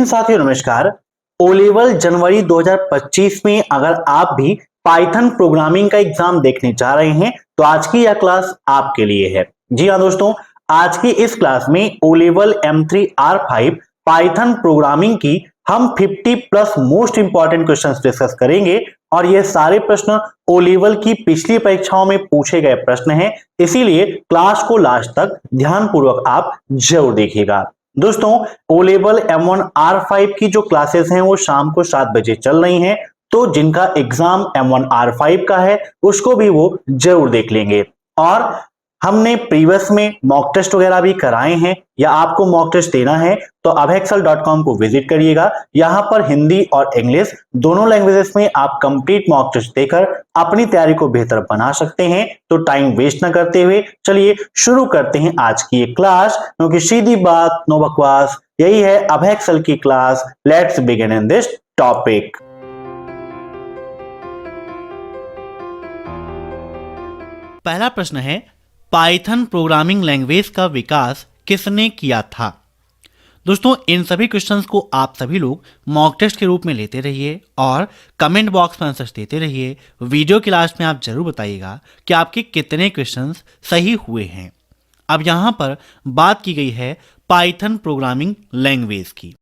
हिंद साथियों, नमस्कार। O level जनवरी 2025 में अगर आप भी पाइथन प्रोग्रामिंग का एग्जाम देखने जा रहे हैं तो आज की यह क्लास आपके लिए है। जी हाँ दोस्तों, आज की इस क्लास में O level M3 R5 Python programming की हम 50 plus most important questions discuss करेंगे और ये सारे प्रश्न ओ लेवल की पिछली परीक्षाओं में पूछे गए प्रश्न हैं, इसीलिए क्लास को लास्ट तक ध्यानपूर्वक आप जरूर देखिएगा। दोस्तों, ओ लेवल M1 R5 की जो क्लासेस हैं वो शाम को 7 बजे चल रही हैं, तो जिनका एग्जाम M1 R5 का है उसको भी वो जरूर देख लेंगे। और हमने प्रीवियस में मॉक टेस्ट वगैरह भी कराए हैं, या आपको मॉक टेस्ट देना है तो abexcel.com को विजिट करिएगा। यहां पर हिंदी और इंग्लिश दोनों लैंग्वेजेस में आप कंप्लीट मॉक टेस्ट देकर अपनी तैयारी को बेहतर बना सकते हैं। तो टाइम वेस्ट न करते हुए चलिए शुरू करते हैं आज की ये क्लास, क्योंकि सीधी बात नो बकवास, यही है abexcel की class. Let's begin in this topic. पहला प्रश्न है, पाइथन प्रोग्रामिंग लैंग्वेज का विकास किसने किया था? दोस्तों, इन सभी क्वेश्चंस को आप सभी लोग मॉक टेस्ट के रूप में लेते रहिए और कमेंट बॉक्स में आंसर्स देते रहिए। वीडियो के लास्ट में आप जरूर बताइएगा कि आपके कितने क्वेश्चंस सही हुए हैं। अब यहां पर बात की गई है पाइथन प्रोग्रामिंग लैंग्वेज की।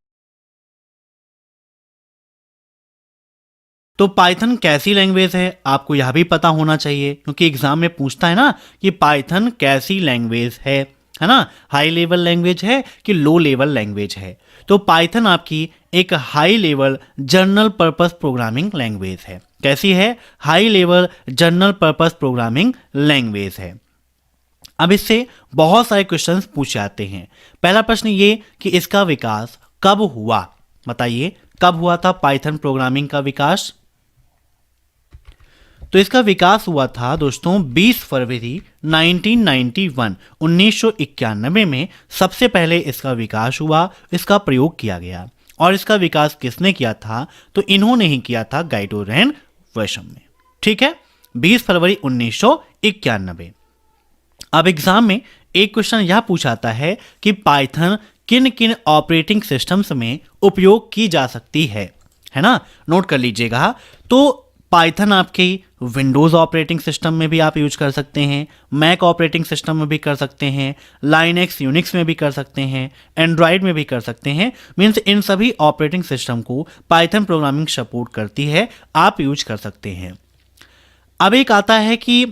तो पाइथन कैसी लैंग्वेज है आपको यह भी पता होना चाहिए, क्योंकि एग्जाम में पूछता है ना कि पाइथन कैसी लैंग्वेज है ना, हाई लेवल लैंग्वेज है कि लो लेवल लैंग्वेज है। तो पाइथन आपकी एक high level general purpose programming language है। कैसी है? High level general purpose programming language है। अब इससे बहुत सारे क्वेश्चंस पूछे जाते हैं। पहला प्रश्न ये कि इसका विकास कब हुआ? बताइए, कब हुआ था पाइथन प्रोग्रामिंग का विकास? तो इसका विकास हुआ था दोस्तों 20 फरवरी 1991 में सबसे पहले इसका विकास हुआ, इसका प्रयोग किया गया। और इसका विकास किसने किया था? तो इन्होंने ही किया था, गाइडोरेन वर्शम में। ठीक है, 20 फरवरी 1991। अब एग्जाम में एक क्वेश्चन यह पूछाता है कि पाइथन किन किन ऑपरेटिंग सिस्टम्स में उपयोग की जा सकती है ना? नोट कर लीजिएगा। तो पाइथन आपके विंडोज़ ऑपरेटिंग सिस्टम में भी आप यूज कर सकते हैं, मैक ऑपरेटिंग सिस्टम में भी कर सकते हैं, लाइनेक्स यूनिक्स में भी कर सकते हैं, एंड्रॉयड में भी कर सकते हैं। मीन्स इन सभी ऑपरेटिंग सिस्टम को पाइथन प्रोग्रामिंग सपोर्ट करती है, आप यूज कर सकते हैं। अब एक आता है कि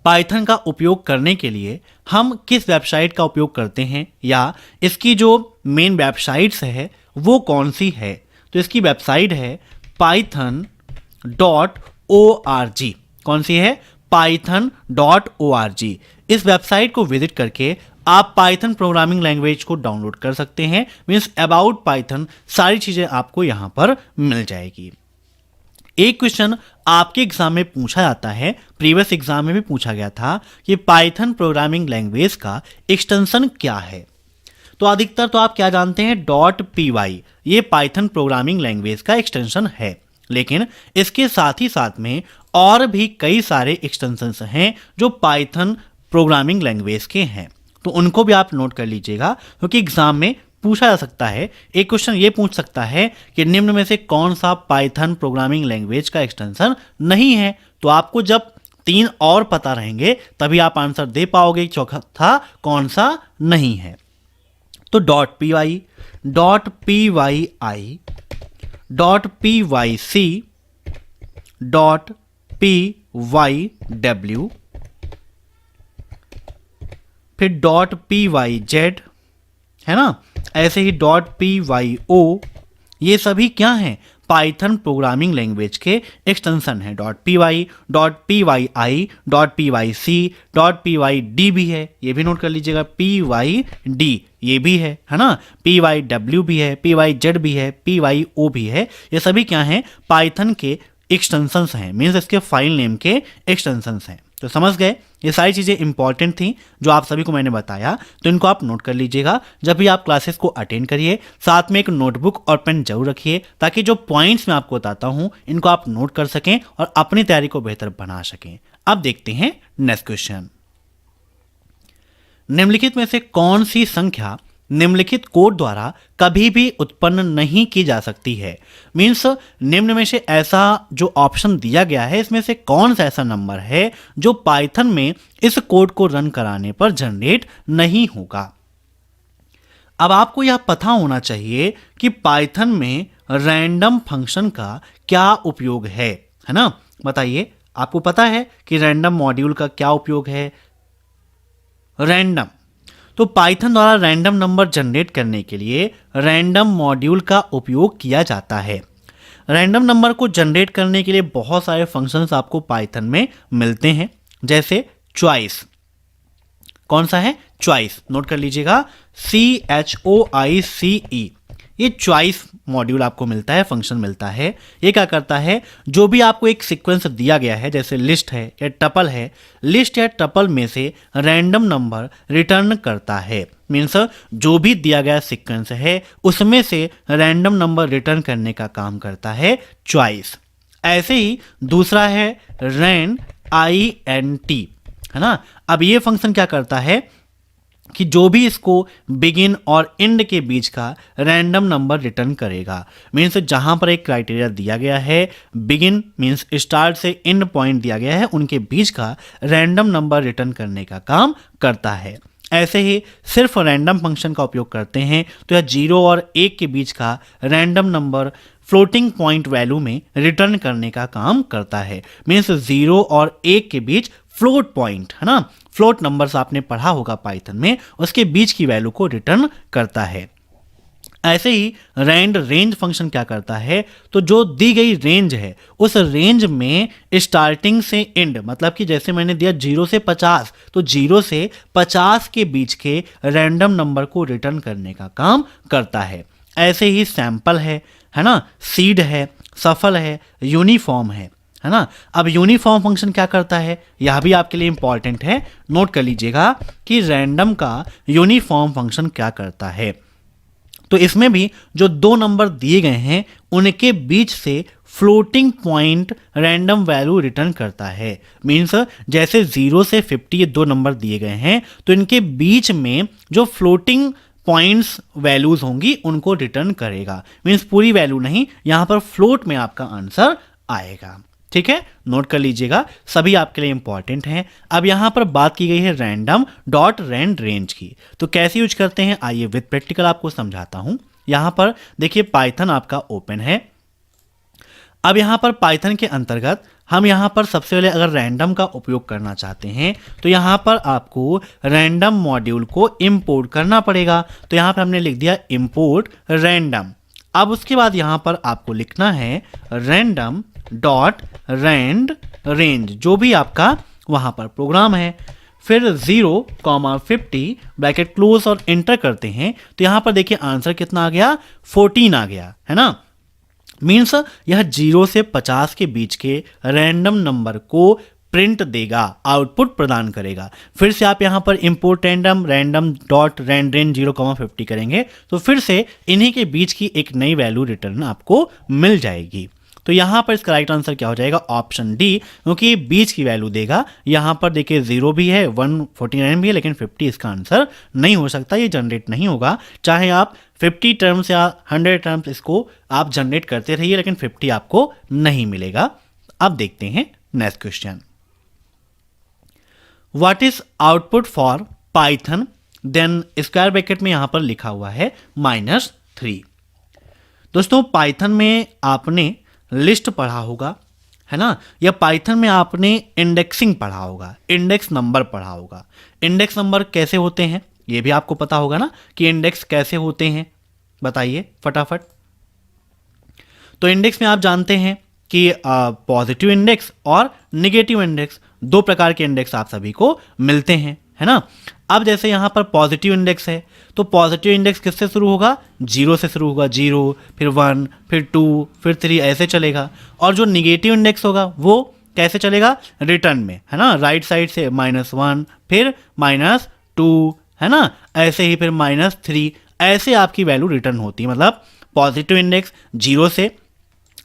पाइथन का उपयोग करने के लिए हम किस वेबसाइट का उपयोग करते हैं, या इसकी जो मेन वेबसाइट्स है वो कौन सी है? तो इसकी वेबसाइट है python.org। कौन सी है? python.org। इस वेबसाइट को विजिट करके आप पाइथन प्रोग्रामिंग लैंग्वेज को डाउनलोड कर सकते हैं। मीन्स अबाउट पाइथन सारी चीजें आपको यहां पर मिल जाएगी। एक क्वेश्चन आपके एग्जाम में पूछा जाता है, प्रीवियस एग्जाम में भी पूछा गया था कि पाइथन प्रोग्रामिंग लैंग्वेज का एक्सटेंशन क्या है? तो अधिकतर तो आप क्या जानते हैं, .py, ये पाइथन प्रोग्रामिंग लैंग्वेज का एक्सटेंशन है। लेकिन इसके साथ ही साथ में और भी कई सारे एक्सटेंशंस हैं जो पाइथन प्रोग्रामिंग लैंग्वेज के हैं, तो उनको भी आप नोट कर लीजिएगा, क्योंकि एग्जाम में पूछा जा सकता है। एक क्वेश्चन ये पूछ सकता है कि निम्न में से कौन सा पाइथन प्रोग्रामिंग लैंग्वेज का एक्सटेंशन नहीं है? तो आपको जब 3 और पता रहेंगे तभी आप आंसर दे पाओगे चौथा कौन सा नहीं है। तो .py, .pyi, .pyc, .pyw, फिर .pyz है ना, ऐसे ही .pyo, ये सभी क्या हैं? पाइथन प्रोग्रामिंग लैंग्वेज के एक्सटेंशन है। .py, .pyi, .pyc, .pyd भी है, ये भी नोट कर लीजिएगा। pyd ये भी है ना, pyw भी है, pyz भी है, pyo भी है। ये सभी क्या हैं? पाइथन के एक्सटेंशंस हैं, मीन्स इसके फाइल नेम के एक्सटेंशंस हैं। तो समझ गए, ये सारी चीज़ें इंपॉर्टेंट थी जो आप सभी को मैंने बताया, तो इनको आप नोट कर लीजिएगा। जब भी आप क्लासेस को अटेंड करिए, साथ में एक नोटबुक और पेन जरूर रखिए, ताकि जो पॉइंट्स मैं आपको बताता हूं इनको आप नोट कर सकें और अपनी तैयारी को बेहतर बना सकें। अब देखते हैं नेक्स्ट क्वेश्चन। निम्नलिखित में से कौन सी संख्या निम्नलिखित कोड द्वारा कभी भी उत्पन्न नहीं की जा सकती है। मीन्स निम्न में से ऐसा जो ऑप्शन दिया गया है इसमें से कौन सा ऐसा नंबर है जो पाइथन में इस कोड को रन कराने पर जनरेट नहीं होगा। अब आपको यह पता होना चाहिए कि पाइथन में रैंडम फंक्शन का क्या उपयोग है ना? बताइए, आपको पता है कि रैंडम मॉड्यूल का क्या उपयोग है? रैंडम, तो पाइथन द्वारा रैंडम नंबर जनरेट करने के लिए रैंडम मॉड्यूल का उपयोग किया जाता है। रैंडम नंबर को जनरेट करने के लिए बहुत सारे फंक्शंस आपको पाइथन में मिलते हैं, जैसे चॉइस। कौन सा है? चॉइस, नोट कर लीजिएगा, CHOICE। ये चॉइस मॉड्यूल आपको मिलता है, फंक्शन मिलता है। ये क्या करता है? जो भी आपको एक सीक्वेंस दिया गया है, जैसे लिस्ट है या टपल है, लिस्ट या टपल में से रैंडम नंबर रिटर्न करता है। मीन्स जो भी दिया गया सीक्वेंस है उसमें से रैंडम नंबर रिटर्न करने का काम करता है चॉइस। ऐसे ही दूसरा है रैंड, INT, है ना? अब ये फंक्शन क्या करता है कि जो भी इसको बिगिन और एंड के बीच का रैंडम नंबर रिटर्न करेगा। मीन्स जहां पर एक क्राइटेरिया दिया गया है, बिगिन मीन्स स्टार्ट से एंड पॉइंट दिया गया है, उनके बीच का रैंडम नंबर रिटर्न करने का काम करता है। ऐसे ही सिर्फ रैंडम फंक्शन का उपयोग करते हैं तो यह 0 और 1 के बीच का random number floating point value में रिटर्न करने का काम करता है। मीन्स 0 और 1 के बीच फ्लोट पॉइंट, है ना, फ्लोट नंबर्स आपने पढ़ा होगा पाइथन में, उसके बीच की वैल्यू को रिटर्न करता है। ऐसे ही रैंड रेंज फंक्शन क्या करता है? तो जो दी गई रेंज है उस रेंज में स्टार्टिंग से एंड, मतलब कि जैसे मैंने दिया 0 से 50, तो 0 से 50 के बीच के रैंडम नंबर को रिटर्न करने का काम करता है। ऐसे ही सैंपल है ना, सीड है, सफल है, यूनिफॉर्म है ना? अब यूनिफॉर्म फंक्शन क्या करता है? यह भी आपके लिए इंपॉर्टेंट है, नोट कर लीजिएगा कि रैंडम का यूनिफॉर्म फंक्शन क्या करता है। तो इसमें भी जो दो नंबर दिए गए हैं उनके बीच से floating point random value return करता है। मीन्स जैसे 0 से 50 ये दो नंबर दिए गए हैं तो इनके बीच में जो फ्लोटिंग पॉइंट्स वैल्यूज होंगी उनको रिटर्न करेगा। मीन्स पूरी वैल्यू नहीं, यहां पर फ्लोट में आपका आंसर आएगा। ठीक है, नोट कर लीजिएगा, सभी आपके लिए इंपॉर्टेंट हैं। अब यहां पर बात की गई है रैंडम डॉट रैंड रेंज की, तो कैसे यूज करते हैं आइए विद प्रैक्टिकल आपको समझाता हूं। यहां पर देखिए पाइथन आपका ओपन है। अब यहां पर पाइथन के अंतर्गत हम यहां पर सबसे पहले अगर रैंडम का उपयोग करना चाहते हैं तो यहां पर आपको रैंडम मॉड्यूल को इंपोर्ट करना पड़ेगा। तो यहां पर हमने लिख दिया इंपोर्ट रैंडम। अब उसके बाद यहां पर आपको लिखना है रैंडम डॉट रैंड रेंज, जो भी आपका वहां पर प्रोग्राम है। फिर 0,50 ब्रैकेट क्लोज और एंटर करते हैं तो यहां पर देखिए आंसर कितना आ गया, 14 आ गया, है ना। मीन्स यह 0 से 50 के बीच के रैंडम नंबर को प्रिंट देगा, आउटपुट प्रदान करेगा। फिर से आप यहां पर import random dot randrange 0,50 करेंगे तो फिर से इन्हीं के बीच की एक नई वैल्यू रिटर्न आपको मिल जाएगी। तो यहां पर इसका राइट आंसर क्या हो जाएगा, ऑप्शन डी, क्योंकि ये बीच की वैल्यू देगा। यहां पर देखिए 0 भी है, 149 भी है, लेकिन 50 इसका आंसर नहीं हो सकता, ये जनरेट नहीं होगा। चाहे आप 50 टर्म्स या 100 टर्म्स इसको आप जनरेट करते रहिए, लेकिन 50 आपको नहीं मिलेगा। अब देखते हैं next question. What is output for Python, then square bracket में यहां पर लिखा हुआ है -3। दोस्तों पाइथन में आपने लिस्ट पढ़ा होगा, है ना, या पाइथन में आपने इंडेक्सिंग पढ़ा होगा, इंडेक्स नंबर पढ़ा होगा। इंडेक्स नंबर कैसे होते हैं ये भी आपको पता होगा ना, कि इंडेक्स कैसे होते हैं, बताइए फटाफट। तो इंडेक्स में आप जानते हैं कि पॉजिटिव इंडेक्स और नेगेटिव इंडेक्स, दो प्रकार के इंडेक्स आप सभी को मिलते हैं, है ना। अब जैसे यहां पर पॉजिटिव इंडेक्स है तो पॉजिटिव इंडेक्स किससे शुरू होगा, 0 से शुरू होगा, 0 फिर 1 फिर 2 फिर 3 ऐसे चलेगा। और जो निगेटिव इंडेक्स होगा वो कैसे चलेगा, रिटर्न में, है ना, राइट साइड से -1 फिर -2, है ना, ऐसे ही फिर -3, ऐसे आपकी वैल्यू रिटर्न होती है। मतलब पॉजिटिव इंडेक्स 0 से,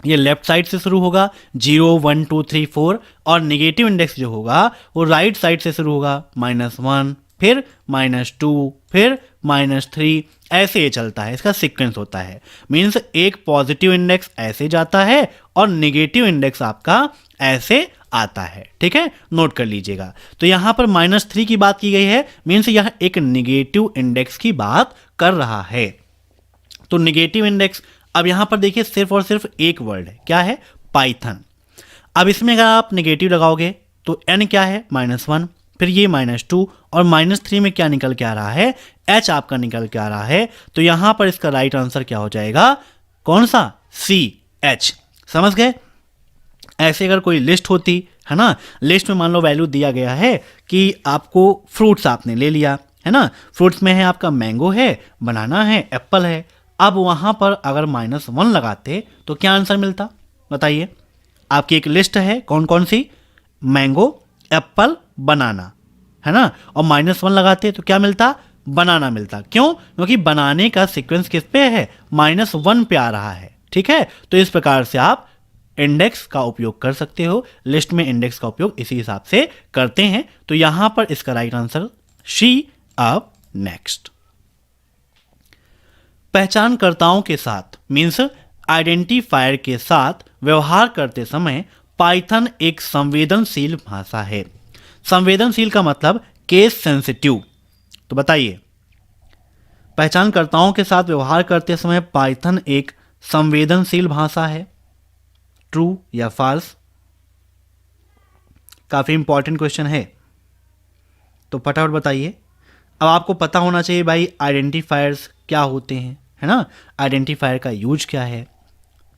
ये लेफ्ट साइड से शुरू होगा 0 1 2 3 4, और नेगेटिव इंडेक्स जो होगा वो राइट साइड से शुरू होगा -1 फिर -2 फिर -3 ऐसे ये चलता है, इसका सीक्वेंस होता है। मीन्स एक पॉजिटिव इंडेक्स ऐसे जाता है और नेगेटिव इंडेक्स आपका ऐसे आता है। ठीक है, नोट कर लीजिएगा। तो यहाँ पर -3 की बात की गई है, मीन्स यह एक नेगेटिव इंडेक्स की बात कर रहा है। तो नेगेटिव इंडेक्स, अब यहाँ पर देखिए सिर्फ और सिर्फ एक वर्ड है, क्या है? पाइथन। अब इसमें अगर आप नेगेटिव लगाओगे तो n क्या है? -1, फिर ये -2 और -3 में क्या निकल के आ रहा है? h आपका निकल के आ रहा है। तो यहां पर इसका राइट आंसर क्या हो जाएगा? कौन सा? CH। समझ गए? ऐसे अगर कोई लिस्ट होती है ना, लिस्ट में मान लो वैल्यू दिया गया है कि आपको फ्रूट्स आपने ले लिया है ना, फ्रूट्स में है आपका मैंगो है, बनाना है, एप्पल है। अब वहां पर अगर -1 लगाते तो क्या आंसर मिलता? बताइए। आपकी एक लिस्ट है, कौन कौन सी? मैंगो, एप्पल, बनाना, है ना, और -1 लगाते तो क्या मिलता? बनाना मिलता। क्यों? क्योंकि बनाने का सीक्वेंस किस पे है? -1 पे आ रहा है। ठीक है, तो इस प्रकार से आप इंडेक्स का उपयोग कर सकते हो, लिस्ट में इंडेक्स का उपयोग इसी हिसाब से करते हैं। तो यहां पर इसका राइट आंसर शी। अब नेक्स्ट, पहचानकर्ताओं के साथ मीन्स आइडेंटिफायर के साथ व्यवहार करते समय पाइथन एक संवेदनशील भाषा है। संवेदनशील का मतलब केस सेंसिटिव। तो बताइए, पहचानकर्ताओं के साथ व्यवहार करते समय पाइथन एक संवेदनशील भाषा है, ट्रू या फॉल्स? काफी इंपॉर्टेंट क्वेश्चन है, तो फटाफट बताइए। अब आपको पता होना चाहिए भाई आइडेंटिफायर्स क्या होते हैं, है ना, आइडेंटिफायर का यूज क्या है।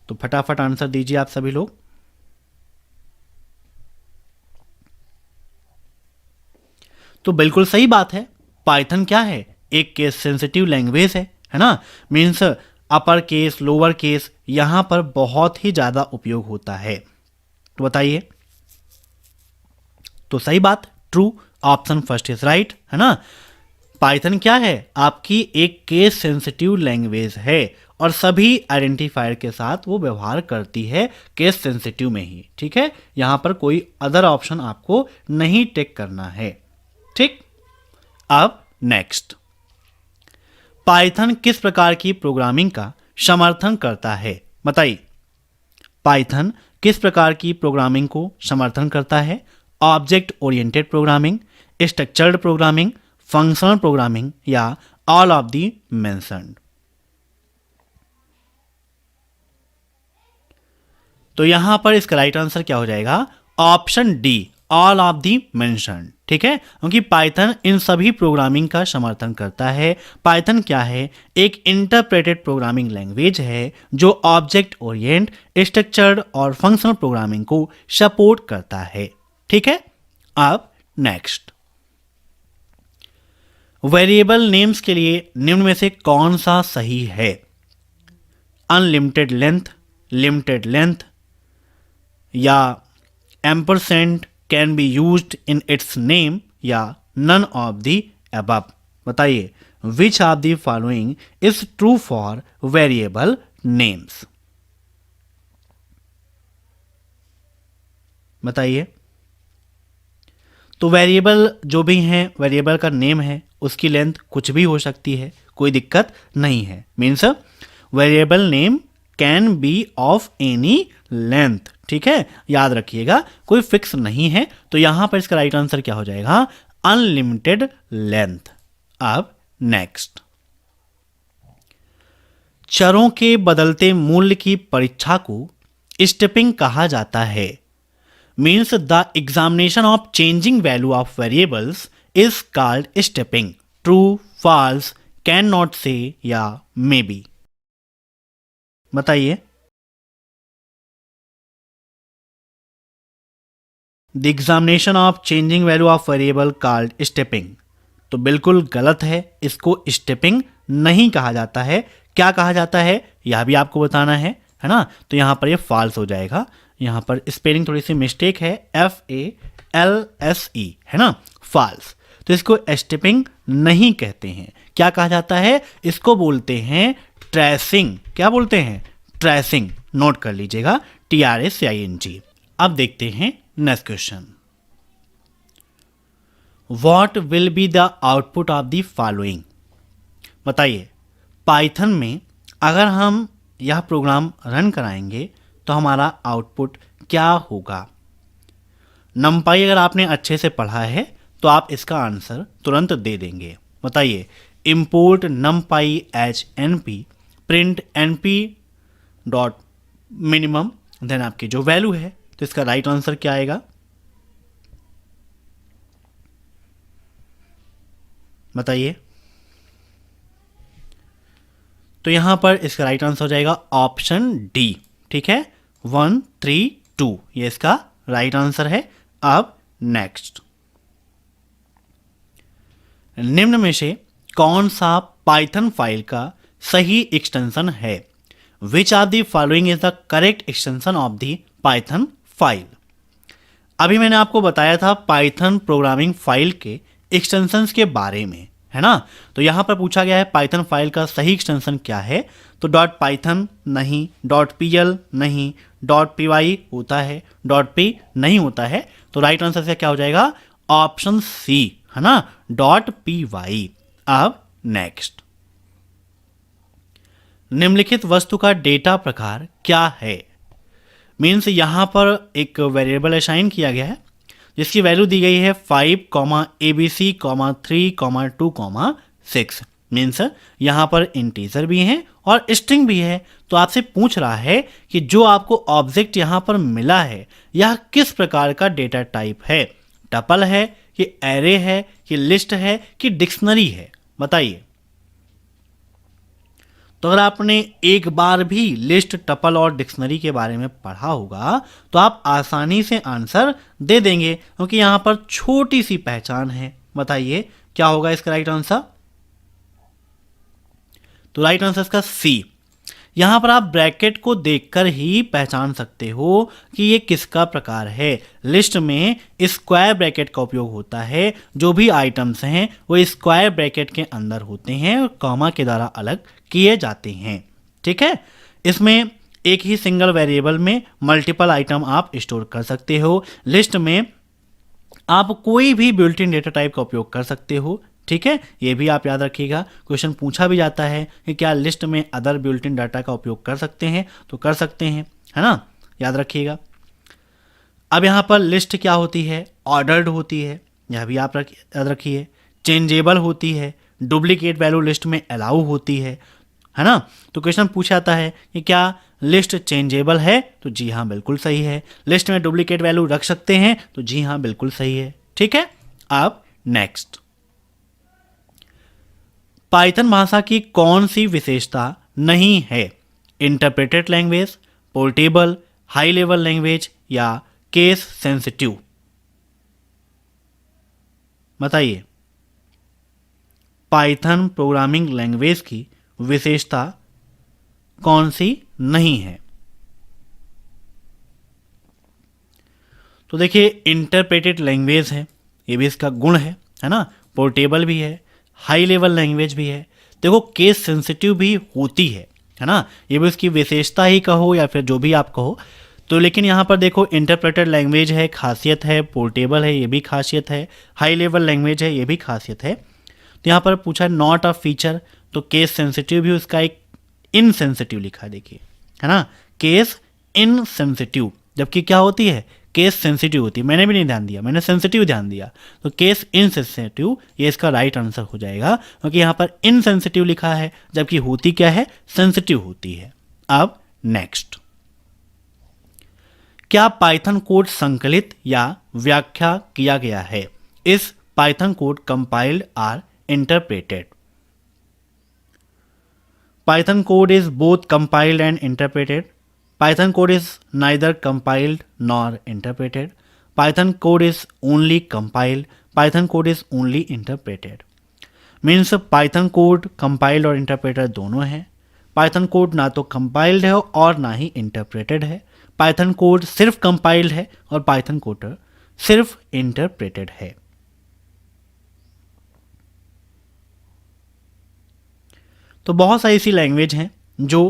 तो फटाफट आंसर दीजिए आप सभी लोग। तो बिल्कुल सही बात है, पाइथन क्या है? एक केस सेंसिटिव लैंग्वेज है ना, means upper case, lower case यहां पर बहुत ही ज्यादा उपयोग होता है। तो बताइए। तो सही बात, true, option first is right, है ना। पाइथन क्या है? आपकी एक केस सेंसिटिव लैंग्वेज है और सभी आइडेंटिफायर के साथ वो व्यवहार करती है केस सेंसिटिव में ही। ठीक है, यहां पर कोई अदर ऑप्शन आपको नहीं टिक करना है। ठीक, अब नेक्स्ट, पाइथन किस प्रकार की प्रोग्रामिंग का समर्थन करता है? बताइए, पाइथन किस प्रकार की प्रोग्रामिंग को समर्थन करता है? Object oriented programming, structured programming, functional programming या ऑल ऑफ दी मेंशन्ड? तो यहां पर इसका राइट आंसर क्या हो जाएगा? Option D, all of the mentioned. ठीक है, क्योंकि पाइथन इन सभी प्रोग्रामिंग का समर्थन करता है। पाइथन क्या है? एक इंटरप्रेटेड प्रोग्रामिंग लैंग्वेज है जो ऑब्जेक्ट ओरिएंट, स्ट्रक्चर्ड और फंक्शनल प्रोग्रामिंग को सपोर्ट करता है। ठीक है, अब नेक्स्ट, वेरिएबल नेम्स के लिए निम्न में से कौन सा सही है? अनलिमिटेड लेंथ, लिमिटेड लेंथ या ampersand can be used in its name या नन ऑफ द अबव? बताइए, which of the following is true for variable names? बताइए। तो वेरिएबल जो भी हैं, वेरिएबल का नेम है, उसकी लेंथ कुछ भी हो सकती है, कोई दिक्कत नहीं है। Means variable name can be of any length. ठीक है, याद रखिएगा, कोई फिक्स नहीं है। तो यहां पर इसका राइट आंसर क्या हो जाएगा? Unlimited length. अब नेक्स्ट, चरों के बदलते मूल्य की परीक्षा को स्टेपिंग कहा जाता है। Means the examination of changing value of variables is called stepping. True, false, can not say या मे बी? बताइए। The examination of changing value of variable called stepping, तो बिल्कुल गलत है, इसको स्टेपिंग नहीं कहा जाता है। क्या कहा जाता है यह भी आपको बताना है ना। तो यहां पर ये फॉल्स हो जाएगा, यहां पर स्पेलिंग थोड़ी सी मिस्टेक है, FALSE है ना, फॉल्स। तो इसको स्टेपिंग नहीं कहते हैं। क्या कहा जाता है? इसको बोलते हैं ट्रेसिंग। क्या बोलते हैं? ट्रेसिंग। नोट कर लीजिएगा, TRACING। अब देखते हैं next question, what will be the output of the following? बताइए, पाइथन में अगर हम यह प्रोग्राम रन कराएंगे तो हमारा आउटपुट क्या होगा? नमपाई अगर आपने अच्छे से पढ़ा है तो आप इसका आंसर तुरंत दे देंगे। बताइए, import numpy H np print np dot minimum, then आपकी जो वैल्यू है, तो इसका राइट आंसर क्या आएगा? बताइए। तो यहां पर इसका राइट आंसर हो जाएगा ऑप्शन डी। ठीक है, 1 3 2 ये इसका राइट आंसर है। अब नेक्स्ट, निम्न में से कौन सा पाइथन फाइल का सही एक्सटेंशन है? Which are the following is the correct extension of the Python file? अभी मैंने आपको बताया था पाइथन प्रोग्रामिंग फाइल के एक्सटेंशंस के बारे में, है ना। तो यहां पर पूछा गया है पाइथन फाइल का सही एक्सटेंशन क्या है, तो डॉट पाइथन नहीं, डॉट पीएल नहीं, डॉट पीवाई होता है, डॉट पी नहीं होता है। तो राइट आंसर से क्या हो जाएगा? ऑप्शन सी, है ना, डॉट पी वाई। अब नेक्स्ट, निम्नलिखित वस्तु का डेटा प्रकार क्या है? मीन्स यहां पर एक वेरिएबल असाइन किया गया है जिसकी वैल्यू दी गई है 5, ABC, 3, 2, 6। मीन्स यहां पर इंटीजर भी हैं और स्ट्रिंग भी है। तो आपसे पूछ रहा है कि जो आपको ऑब्जेक्ट यहां पर मिला है यह किस प्रकार का डेटा टाइप है? टपल है कि एरे है कि लिस्ट है कि डिक्शनरी है? बताइए। तो अगर आपने एक बार भी लिस्ट, टपल और डिक्शनरी के बारे में पढ़ा होगा तो आप आसानी से आंसर दे देंगे, क्योंकि यहां पर छोटी सी पहचान है। बताइए क्या होगा इसका राइट आंसर? तो राइट आंसर इसका सी। यहां पर आप ब्रैकेट को देखकर ही पहचान सकते हो कि ये किसका प्रकार है। लिस्ट में स्क्वायर ब्रैकेट का उपयोग होता है, जो भी आइटम्स हैं वो स्क्वायर ब्रैकेट के अंदर होते हैं और कॉमा के द्वारा अलग किए जाते हैं। ठीक है, इसमें एक ही सिंगल वेरिएबल में मल्टीपल आइटम आप स्टोर कर सकते हो। लिस्ट में आप कोई भी बिल्ट इन डेटा टाइप का उपयोग कर सकते हो। ठीक है, ये भी आप याद रखिएगा। क्वेश्चन पूछा भी जाता है कि क्या लिस्ट में अदर बिल्ट इन डाटा का उपयोग कर सकते हैं, तो कर सकते हैं, है ना, याद रखिएगा। अब यहाँ पर लिस्ट क्या होती है? ऑर्डर्ड होती है, यह भी आप याद रखिए। चेंजेबल होती है, डुप्लीकेट वैल्यू लिस्ट में अलाउ होती है ना। तो क्वेश्चन पूछा जाता है कि क्या लिस्ट चेंजेबल है? तो जी हाँ, बिल्कुल सही है। लिस्ट में डुप्लीकेट वैल्यू रख सकते हैं? तो जी हाँ, बिल्कुल सही है। ठीक है, अब नेक्स्ट, पाइथन भाषा की कौन सी विशेषता नहीं है? Interpreted language, portable, high level language या केस सेंसिटिव? बताइए, पाइथन प्रोग्रामिंग लैंग्वेज की विशेषता कौन सी नहीं है? तो देखिए, इंटरप्रेटेड लैंग्वेज है, ये भी इसका गुण है ना। पोर्टेबल भी है, हाई लेवल लैंग्वेज भी है। देखो, केस सेंसिटिव भी होती है ना, ये भी उसकी विशेषता ही कहो या फिर जो भी आप कहो। तो लेकिन यहाँ पर देखो, इंटरप्रेटेड लैंग्वेज है, खासियत है, पोर्टेबल है, ये भी खासियत है, हाई लेवल लैंग्वेज है, ये भी खासियत है। तो यहाँ पर पूछा नॉट अ फीचर, तो केस सेंसिटिव भी उसका एक इनसेंसिटिव लिखा है, देखिए, है ना, केस इनसेंसिटिव, जबकि क्या होती है? केस सेंसिटिव होती है। मैंने भी नहीं ध्यान दिया, मैंने सेंसिटिव ध्यान दिया। तो केस इनसेंसिटिव ये इसका राइट आंसर हो जाएगा, क्योंकि यहाँ पर इनसेंसिटिव लिखा है, जबकि होती क्या है? सेंसिटिव होती है। अब नेक्स्ट, क्या पाइथन कोड संकलित या व्याख्या किया गया है? इस Python code compiled or interpreted? Python code is both compiled and interpreted. Python code is neither compiled nor interpreted. Python code is only compiled. Python code is only interpreted. Means Python code compiled और interpreted दोनों है। Python code ना तो compiled है और ना ही interpreted है। Python code सिर्फ compiled है और Python code सिर्फ interpreted है। तो बहुत सारी ऐसी लैंग्वेज हैं जो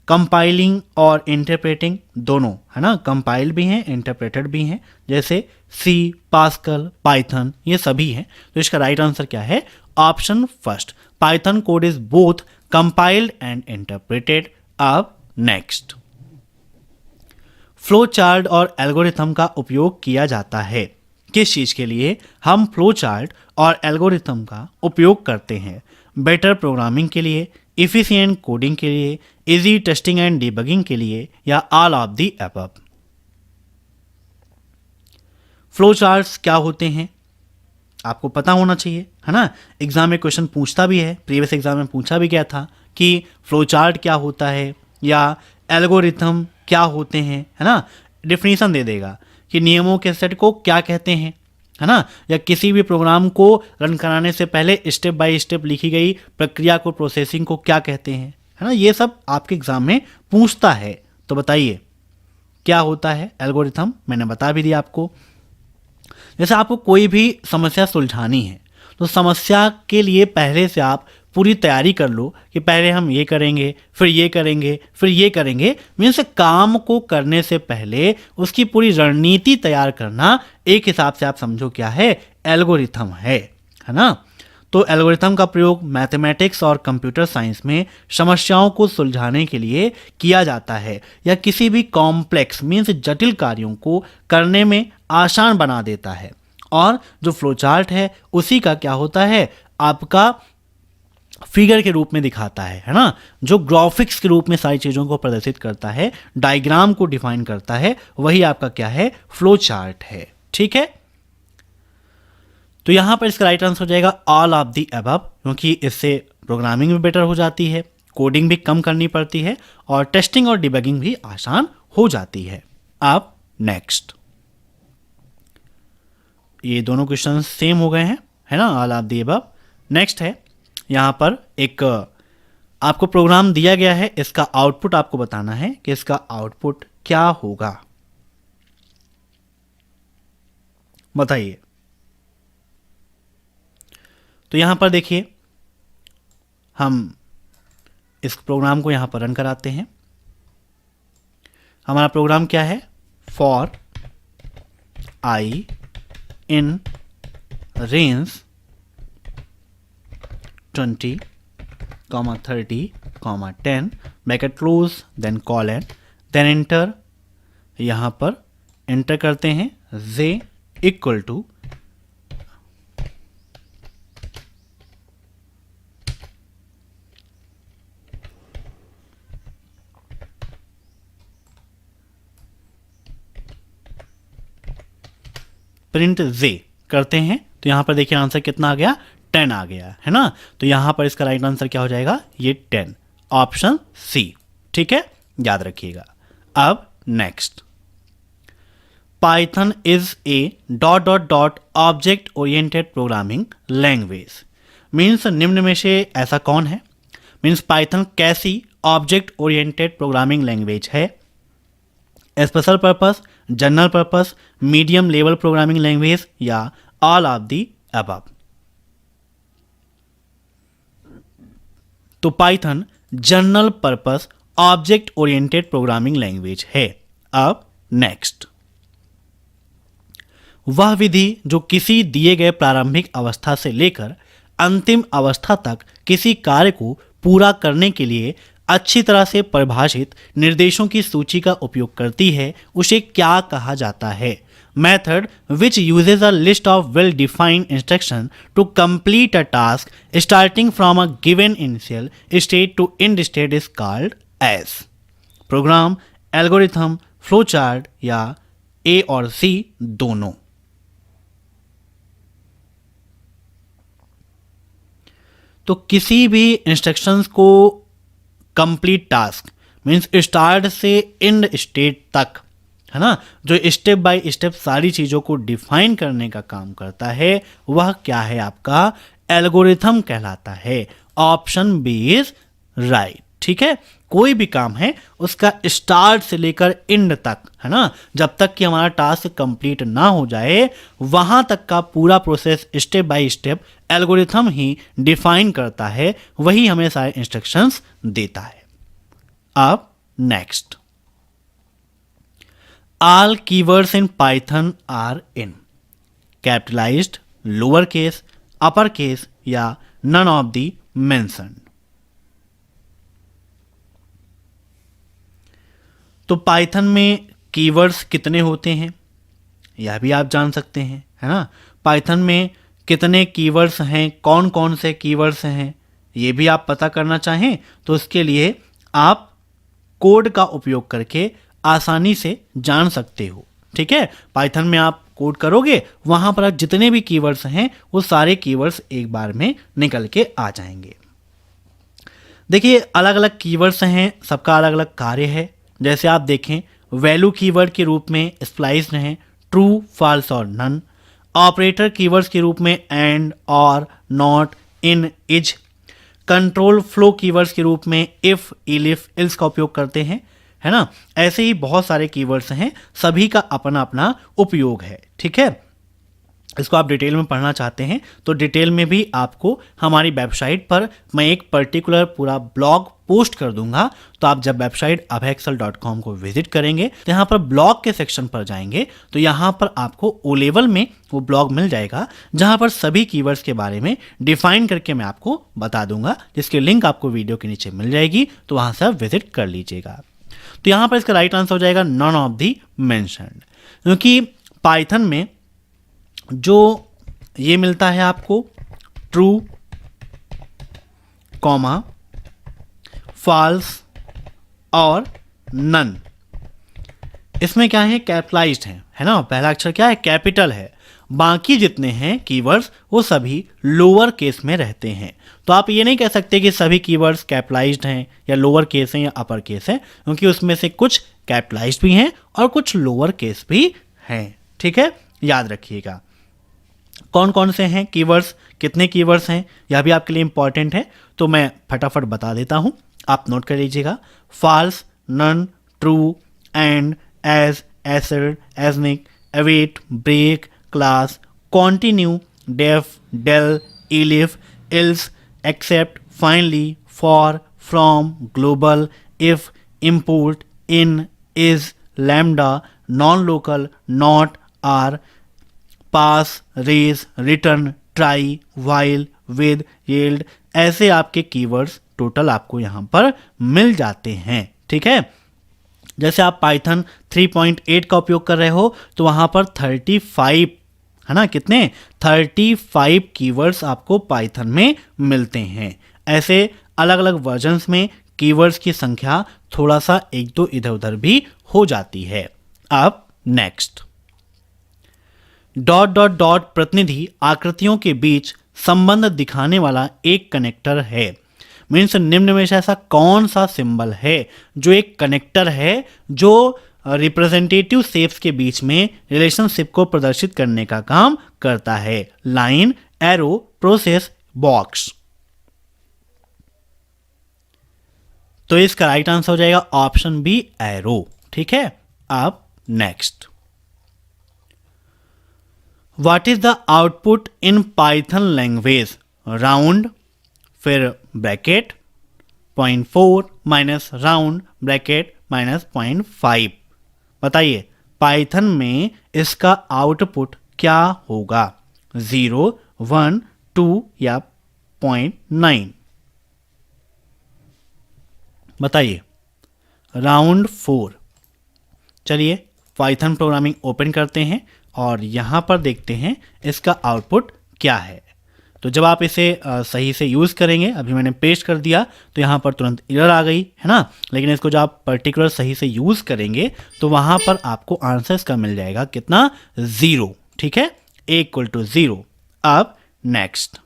कंपाइलिंग और इंटरप्रेटिंग दोनों, है ना, कंपाइल भी हैं, इंटरप्रेटेड भी हैं, जैसे सी, पास्कल, पाइथन, ये सभी हैं। तो इसका राइट आंसर क्या है? Option first, Python code is both compiled and interpreted. अब नेक्स्ट, फ्लो चार्ट और एल्गोरिथम का उपयोग किया जाता है। किस चीज़ के लिए हम फ्लो चार्ट और एल्गोरिथम का उपयोग करते हैं? बेटर प्रोग्रामिंग के लिए, इफिशिएंट कोडिंग के लिए, इजी टेस्टिंग एंड डिबगिंग के लिए, या all of the above. Flow charts क्या होते हैं आपको पता होना चाहिए, है ना। एग्जाम में क्वेश्चन पूछता भी है, प्रीवियस एग्जाम में पूछा भी गया था कि फ्लो चार्ट क्या होता है या एल्गोरिथम क्या होते हैं, है ना। डेफिनेशन दे देगा कि नियमों के सेट को क्या कहते हैं, है ना, या किसी भी प्रोग्राम को रन कराने से पहले स्टेप बाय स्टेप लिखी गई प्रक्रिया को, प्रोसेसिंग को क्या कहते हैं, है ना। ये सब आपके एग्जाम में पूछता है। तो बताइए क्या होता है एल्गोरिथम, मैंने बता भी दिया आपको। जैसे आपको कोई भी समस्या सुलझानी है तो समस्या के लिए पहले से आप पूरी तैयारी कर लो कि पहले हम ये करेंगे, फिर ये करेंगे, फिर ये करेंगे। मीन्स काम को करने से पहले उसकी पूरी रणनीति तैयार करना एक हिसाब से आप समझो क्या है, एल्गोरिथम है ना। तो एल्गोरिथम का प्रयोग मैथमेटिक्स और कंप्यूटर साइंस में समस्याओं को सुलझाने के लिए किया जाता है या किसी भी कॉम्प्लेक्स मीन्स जटिल कार्यों को करने में आसान बना देता है। और जो फ्लो चार्ट है उसी का क्या होता है, आपका फिगर के रूप में दिखाता है ना, जो ग्राफिक्स के रूप में सारी चीज़ों को प्रदर्शित करता है, डायग्राम को डिफाइन करता है, वही आपका क्या है, फ्लो चार्ट है। ठीक है, तो यहां पर इसका राइट आंसर हो जाएगा ऑल ऑफ द अबव, क्योंकि इससे प्रोग्रामिंग भी बेटर हो जाती है, कोडिंग भी कम करनी पड़ती है और टेस्टिंग और डिबगिंग भी आसान हो जाती है। अब नेक्स्ट, ये दोनों क्वेश्चन सेम हो गए हैं, है ना, all of the above. Next है, यहाँ पर एक आपको प्रोग्राम दिया गया है, इसका आउटपुट आपको बताना है कि इसका आउटपुट क्या होगा। बताइए। तो यहां पर देखिए, हम इस प्रोग्राम को यहां पर रन कराते हैं। हमारा प्रोग्राम क्या है, for I in range 20, 30, 10 bracket close, then colon, then enter. यहां पर एंटर करते हैं J equal to print J करते हैं। तो यहां पर देखिए आंसर कितना आ गया, 10 आ गया, है ना। तो यहां पर इसका राइट आंसर क्या हो जाएगा, ये 10, ऑप्शन सी। ठीक है, याद रखिएगा। अब next, Python is a dot dot dot object oriented programming language. Means निम्न में से ऐसा कौन है, मीन्स पाइथन कैसी ऑब्जेक्ट ओरिएंटेड प्रोग्रामिंग लैंग्वेज है, special purpose, general purpose, medium level programming language, या ऑल ऑफ द अबव। तो Python general purpose object oriented programming language है। अब नेक्स्ट, वह विधि जो किसी दिए गए प्रारंभिक अवस्था से लेकर अंतिम अवस्था तक किसी कार्य को पूरा करने के लिए अच्छी तरह से परिभाषित निर्देशों की सूची का उपयोग करती है, उसे क्या कहा जाता है। Method which uses a list of well defined instruction to complete a task starting from a given initial state to end state is called as. Program, algorithm, flow chart, या ए और सी दोनों। तो किसी भी इंस्ट्रक्शंस को कंप्लीट टास्क मीन्स स्टार्ट से and state तक, है ना, जो स्टेप बाय स्टेप सारी चीज़ों को डिफाइन करने का काम करता है, वह क्या है, आपका एल्गोरिथम कहलाता है। Option B is right. ठीक है, कोई भी काम है उसका स्टार्ट से लेकर एंड तक, है ना, जब तक कि हमारा टास्क कंप्लीट ना हो जाए वहां तक का पूरा process step by step algorithm ही डिफाइन करता है, वही हमें सारे इंस्ट्रक्शंस देता है। अब next, all keywords in Python are in capitalized, lower case, upper case, या नन ऑफ दी मेंशन्ड। तो पाइथन में कीवर्ड्स कितने होते हैं यह भी आप जान सकते हैं, है ना। पाइथन में कितने कीवर्ड्स हैं, कौन कौन से कीवर्ड्स हैं, ये भी आप पता करना चाहें तो इसके लिए आप कोड का उपयोग करके आसानी से जान सकते हो। ठीक है, पाइथन में आप कोड करोगे, वहां पर जितने भी कीवर्ड्स हैं वो सारे कीवर्ड्स एक बार में निकल के आ जाएंगे। देखिए, अलग अलग कीवर्ड्स हैं, सबका अलग अलग कार्य है। जैसे आप देखें, वैल्यू कीवर्ड के रूप में स्प्लाइस्ड हैं ट्रू, फॉल्स और नन। ऑपरेटर कीवर्ड्स के रूप में एंड, और, not, in, is. Control flow keywords के रूप में इफ, इलिफ, इल्स का उपयोग करते हैं, है ना। ऐसे ही बहुत सारे कीवर्ड्स हैं, सभी का अपना अपना उपयोग है। ठीक है, इसको आप डिटेल में पढ़ना चाहते हैं तो डिटेल में भी आपको हमारी वेबसाइट पर मैं एक पर्टिकुलर पूरा ब्लॉग पोस्ट कर दूंगा। तो आप जब वेबसाइट abhaexcel.com को विजिट करेंगे तो यहाँ पर ब्लॉग के सेक्शन पर जाएंगे तो यहाँ पर आपको ओ लेवल में वो ब्लॉग मिल जाएगा, जहाँ पर सभी कीवर्ड्स के बारे में डिफाइन करके मैं आपको बता दूंगा, जिसकी लिंक आपको वीडियो के नीचे मिल जाएगी, तो वहाँ से आप विजिट कर लीजिएगा। तो यहाँ पर इसका राइट आंसर हो जाएगा नॉन ऑफ दी मेंशन्ड, क्योंकि पाइथन में जो ये मिलता है आपको ट्रू, कॉमा, फॉल्स और नन, इसमें क्या है, कैपिटलाइज्ड है ना। पहला अक्षर क्या है, कैपिटल है। बाकी जितने हैं कीवर्ड्स वो सभी लोअर केस में रहते हैं। तो आप ये नहीं कह सकते कि सभी कीवर्ड्स कैपिटलाइज्ड हैं या लोअर केस हैं या अपर केस हैं, क्योंकि उसमें से कुछ कैपिटलाइज्ड भी हैं और कुछ लोअर केस भी हैं। ठीक है, याद रखिएगा। कौन कौन से हैं कीवर्ड्स, कितने कीवर्ड्स हैं, यह भी आपके लिए इंपॉर्टेंट है, तो मैं फटाफट बता देता हूं, आप नोट कर लीजिएगा। False, none, true, and, as, assert, async, await, break, class, continue, def, del, elif, else, except, finally, for, from, global, if, import, in, is, lambda, nonlocal, not, or, pass, raise, return, try, while, with, yield, ऐसे आपके keywords total आपको यहाँ पर मिल जाते हैं। ठीक है, जैसे आप पाइथन 3.8 का उपयोग कर रहे हो तो वहाँ पर 35, है ना, कितने 35 कीवर्ड्स आपको पाइथन में मिलते हैं। ऐसे अलग अलग वर्जन्स में कीवर्ड्स की संख्या थोड़ा सा एक दो इधर उधर भी हो जाती है। अब नेक्स्ट, डॉट डॉट डॉट प्रतिनिधि आकृतियों के बीच संबंध दिखाने वाला एक कनेक्टर है। मीन्स निम्न में से ऐसा कौन सा सिंबल है जो एक कनेक्टर है, जो रिप्रेजेंटेटिव शेप्स के बीच में रिलेशनशिप को प्रदर्शित करने का काम करता है। Line, arrow, process, box. तो इसका राइट आंसर हो जाएगा ऑप्शन बी, एरो। ठीक है, अब next, what is the output in Python language, round, फिर bracket 0.4 minus round bracket minus 0.5। बताइए पाइथन में इसका आउटपुट क्या होगा, 0, 1, 2 या 0.9? बताइए, राउंड 4। चलिए पाइथन प्रोग्रामिंग ओपन करते हैं और यहाँ पर देखते हैं इसका आउटपुट क्या है। तो जब आप इसे सही से यूज़ करेंगे, अभी मैंने पेस्ट कर दिया तो यहाँ पर तुरंत एरर आ गई, है ना। लेकिन इसको जब आप पर्टिकुलर सही से यूज़ करेंगे तो वहाँ पर आपको आंसर इसका मिल जाएगा कितना, 0। ठीक है, A=0। अब नेक्स्ट,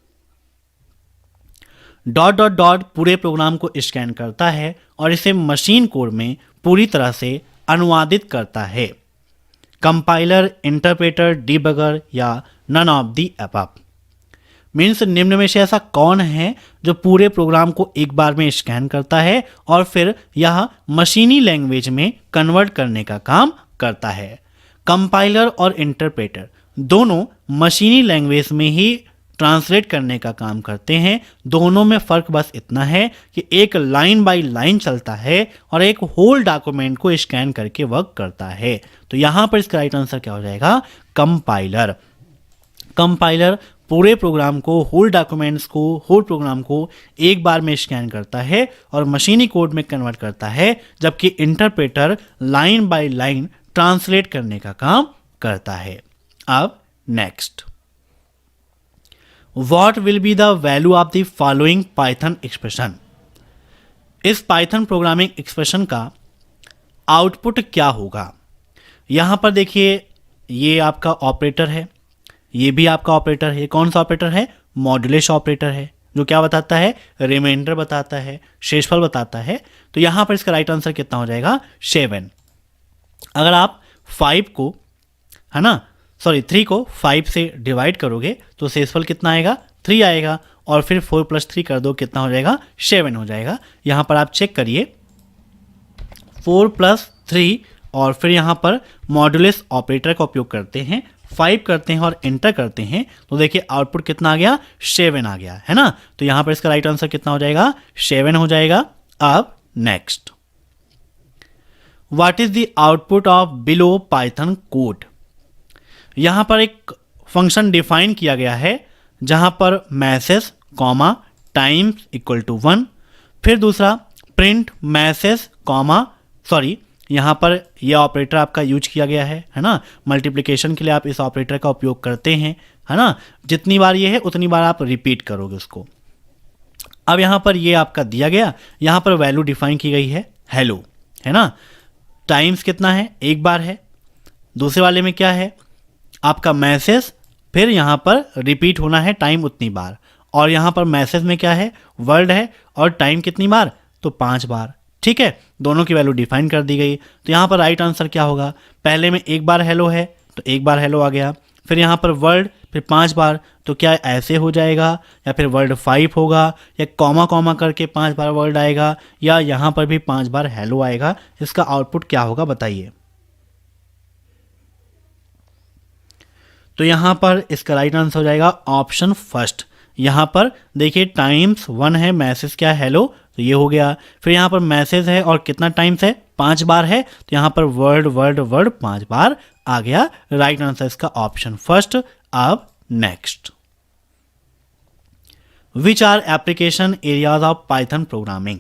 डॉट डॉट डॉट पूरे प्रोग्राम को स्कैन करता है और इसे मशीन कोड में पूरी तरह से अनुवादित करता है। कंपाइलर, इंटरप्रेटर, डिबगर या none of the above. Means निम्न में से ऐसा कौन है जो पूरे प्रोग्राम को एक बार में स्कैन करता है और फिर यह मशीनी लैंग्वेज में कन्वर्ट करने का काम करता है। कंपाइलर और इंटरप्रेटर दोनों मशीनी लैंग्वेज में ही ट्रांसलेट करने का काम करते हैं। दोनों में फ़र्क बस इतना है कि एक लाइन बाय लाइन चलता है और एक होल डॉक्यूमेंट को स्कैन करके वर्क करता है। तो यहाँ पर इसका राइट आंसर क्या हो जाएगा, कंपाइलर। कंपाइलर पूरे प्रोग्राम को, होल डॉक्यूमेंट्स को, होल प्रोग्राम को एक बार में स्कैन करता है और मशीनी कोड में कन्वर्ट करता है, जबकि interpreter line by line translate करने का काम करता है। अब next, what will be the value of the following Python expression. इस पाइथन प्रोग्रामिंग एक्सप्रेशन का आउटपुट क्या होगा। यहां पर देखिए, ये आपका ऑपरेटर है, ये भी आपका ऑपरेटर है। कौन सा ऑपरेटर है? मॉड्यूलेशन ऑपरेटर है, जो क्या बताता है? रिमाइंडर बताता है, शेषफल बताता है। तो यहां पर इसका राइट आंसर कितना हो जाएगा? 7। अगर आप 5 को, है ना, 3 को 5 से डिवाइड करोगे तो शेषफल कितना आएगा? 3 आएगा, और फिर 4 + 3 कर दो, कितना हो जाएगा? 7 हो जाएगा। यहाँ पर आप चेक करिए, 4 + 3, और फिर यहाँ पर मॉड्यूलस ऑपरेटर का उपयोग करते हैं, 5 करते हैं और एंटर करते हैं, तो देखिए आउटपुट कितना आ गया? 7 आ गया, है ना। तो यहाँ पर इसका राइट आंसर कितना हो जाएगा? 7 हो जाएगा। अब next, what is the output of below Python code. यहाँ पर एक फंक्शन डिफाइन किया गया है, जहाँ पर message comma times equal to 1, फिर दूसरा प्रिंट मैसेज कॉमा, यहाँ पर यह ऑपरेटर आपका यूज किया गया है ना। मल्टीप्लिकेशन के लिए आप इस ऑपरेटर का उपयोग करते हैं, है ना। जितनी बार ये है उतनी बार आप रिपीट करोगे उसको। अब यहाँ पर ये आपका दिया गया, यहाँ पर वैल्यू डिफाइन की गई है हेलो, है ना। टाइम्स कितना है? 1 बार है। दूसरे वाले में क्या है? आपका मैसेज, फिर यहाँ पर रिपीट होना है टाइम उतनी बार, और यहाँ पर मैसेज में क्या है? वर्ड है, और टाइम कितनी बार? तो 5 बार। ठीक है, दोनों की वैल्यू डिफाइन कर दी गई। तो यहाँ पर राइट आंसर क्या होगा? पहले में 1 बार हेलो है तो 1 बार हेलो आ गया, फिर यहाँ पर वर्ड, फिर 5 बार, तो क्या ऐसे हो जाएगा, या फिर वर्ड 5 होगा, या कॉमा कॉमा करके 5 बार वर्ड आएगा, या यहाँ पर भी 5 बार हेलो आएगा। इसका आउटपुट क्या होगा बताइए। तो यहाँ पर इसका राइट आंसर हो जाएगा ऑप्शन फर्स्ट। यहाँ पर देखिए टाइम्स 1 है, मैसेज क्या है? हेलो, तो ये हो गया। फिर यहाँ पर मैसेज है और कितना टाइम्स है? 5 बार है, तो यहाँ पर वर्ड वर्ड वर्ड 5 बार आ गया। राइट आंसर इसका ऑप्शन फर्स्ट। अब next, which are application areas of Python programming.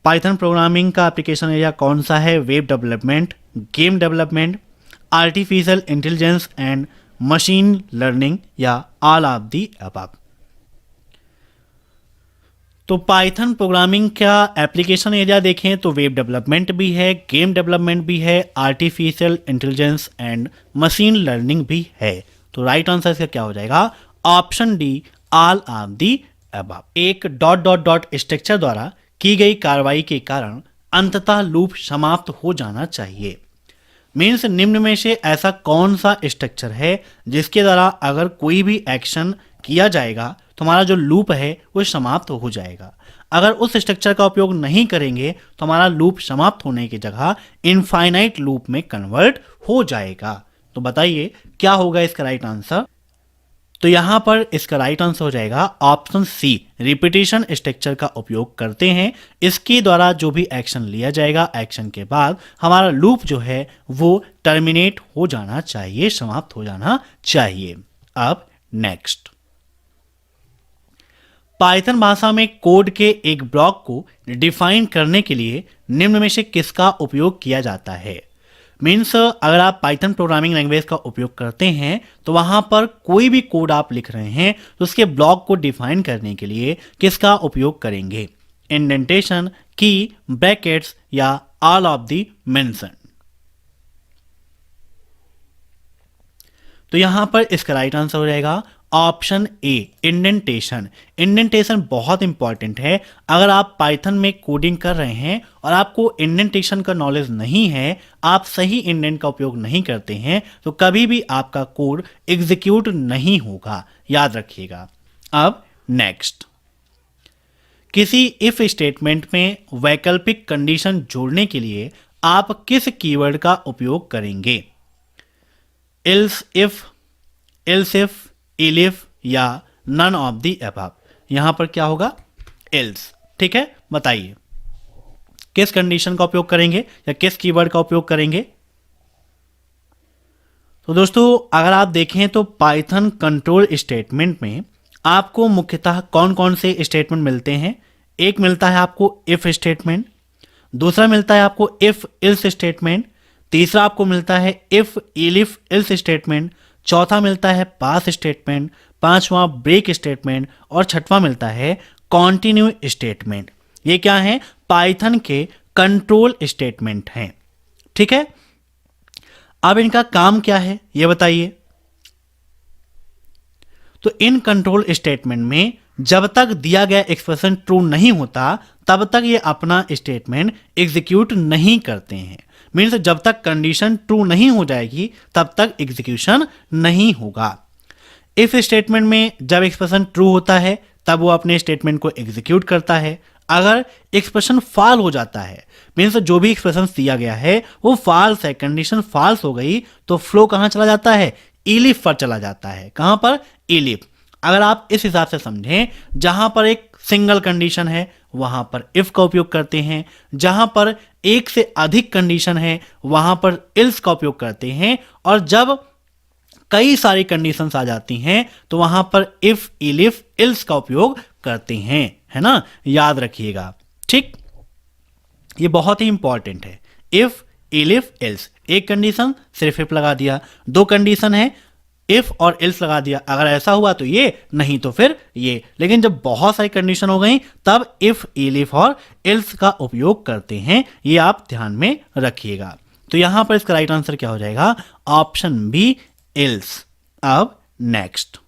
Python programming का एप्लीकेशन एरिया कौन सा है? Web development, game development, artificial intelligence and machine learning, या ऑल ऑफ दी अबव। तो पाइथन प्रोग्रामिंग का application area देखें तो वेब डेवलपमेंट भी है, गेम डेवलपमेंट भी है, artificial intelligence and machine learning भी है। तो राइट आंसर इसका क्या हो जाएगा? Option D, all of the above. एक डॉट डॉट डॉट स्ट्रक्चर द्वारा की गई कार्रवाई के कारण अंततः लूप समाप्त हो जाना चाहिए। मीन्स निम्न में से ऐसा कौन सा स्ट्रक्चर है जिसके द्वारा अगर कोई भी एक्शन किया जाएगा तो हमारा जो लूप है वो समाप्त हो जाएगा। अगर उस स्ट्रक्चर का उपयोग नहीं करेंगे तो हमारा लूप समाप्त होने की जगह इनफाइनाइट लूप में कन्वर्ट हो जाएगा। तो बताइए क्या होगा इसका राइट आंसर। तो यहां पर इसका राइट आंसर हो जाएगा ऑप्शन सी, रिपीटेशन स्ट्रक्चर का उपयोग करते हैं। इसके द्वारा जो भी एक्शन लिया जाएगा, एक्शन के बाद हमारा लूप जो है वो टर्मिनेट हो जाना चाहिए, समाप्त हो जाना चाहिए। अब नेक्स्ट, पाइथन भाषा में कोड के एक ब्लॉक को डिफाइन करने के लिए निम्न में से किसका उपयोग किया जाता है। मीन्स अगर आप पाइथन प्रोग्रामिंग लैंग्वेज का उपयोग करते हैं तो वहां पर कोई भी कोड आप लिख रहे हैं तो उसके ब्लॉक को डिफाइन करने के लिए किसका उपयोग करेंगे? इंडेंटेशन, की, ब्रैकेट्स, या ऑल ऑफ द मेंशन। तो यहां पर इसका राइट आंसर हो जाएगा ऑप्शन ए, इंडेंटेशन। इंडेंटेशन बहुत इंपॉर्टेंट है। अगर आप पाइथन में कोडिंग कर रहे हैं और आपको इंडेंटेशन का नॉलेज नहीं है, आप सही इंडेंट का उपयोग नहीं करते हैं, तो कभी भी आपका कोड एग्जीक्यूट नहीं होगा, याद रखिएगा। अब नेक्स्ट, किसी इफ स्टेटमेंट में वैकल्पिक कंडीशन जोड़ने के लिए आप किस कीवर्ड का उपयोग करेंगे? एल्स इफ, इलिफ, या नन ऑफ दी अबव। यहां पर क्या होगा? एल्स। ठीक है, बताइए किस कंडीशन का उपयोग करेंगे या किस कीवर्ड का उपयोग करेंगे? तो दोस्तों अगर आप देखें तो पाइथन कंट्रोल स्टेटमेंट में आपको मुख्यतः कौन कौन से स्टेटमेंट मिलते हैं। एक मिलता है आपको इफ स्टेटमेंट, दूसरा मिलता है आपको इफ इल्स स्टेटमेंट, तीसरा आपको मिलता है इफ इलिफ इल्स स्टेटमेंट, चौथा मिलता है पास स्टेटमेंट, पांचवा ब्रेक स्टेटमेंट और छठवां मिलता है कॉन्टिन्यू स्टेटमेंट। ये क्या है? पाइथन के कंट्रोल स्टेटमेंट हैं। ठीक है, अब इनका काम क्या है ये बताइए। तो इन कंट्रोल स्टेटमेंट में जब तक दिया गया एक्सप्रेशन ट्रू नहीं होता तब तक ये अपना स्टेटमेंट एग्जीक्यूट नहीं करते हैं। मीन्स जब तक कंडीशन ट्रू नहीं हो जाएगी तब तक एग्जीक्यूशन नहीं होगा। इफ स्टेटमेंट में जब एक्सप्रेशन ट्रू होता है तब वो अपने स्टेटमेंट को एग्जीक्यूट करता है। अगर एक्सप्रेशन फॉल हो जाता है, मीन्स जो भी एक्सप्रेशन दिया गया है वो फॉल्स है, कंडीशन फॉल्स हो गई, तो फ्लो कहां चला जाता है? इलिफ पर चला जाता है। कहां पर? इलिफ। अगर आप इस हिसाब से समझें, जहां पर एक सिंगल कंडीशन है वहां पर इफ का उपयोग करते हैं, जहां पर एक से अधिक कंडीशन है वहां पर इल्स का उपयोग करते हैं, और जब कई सारी कंडीशंस आ जाती हैं तो वहां पर इफ इलिफ इल्स का उपयोग करते हैं, है ना, याद रखिएगा। ठीक, ये बहुत ही इंपॉर्टेंट है। इफ इलिफ इल्स, एक कंडीशन सिर्फ इफ लगा दिया, दो कंडीशन है इफ और इल्स लगा दिया, अगर ऐसा हुआ तो ये, नहीं तो फिर ये। लेकिन जब बहुत सारी कंडीशन हो गई तब इफ इलिफ और इल्स का उपयोग करते हैं, ये आप ध्यान में रखिएगा। तो यहां पर इसका राइट आंसर क्या हो जाएगा? ऑप्शन बी, इल्स। अब नेक्स्ट,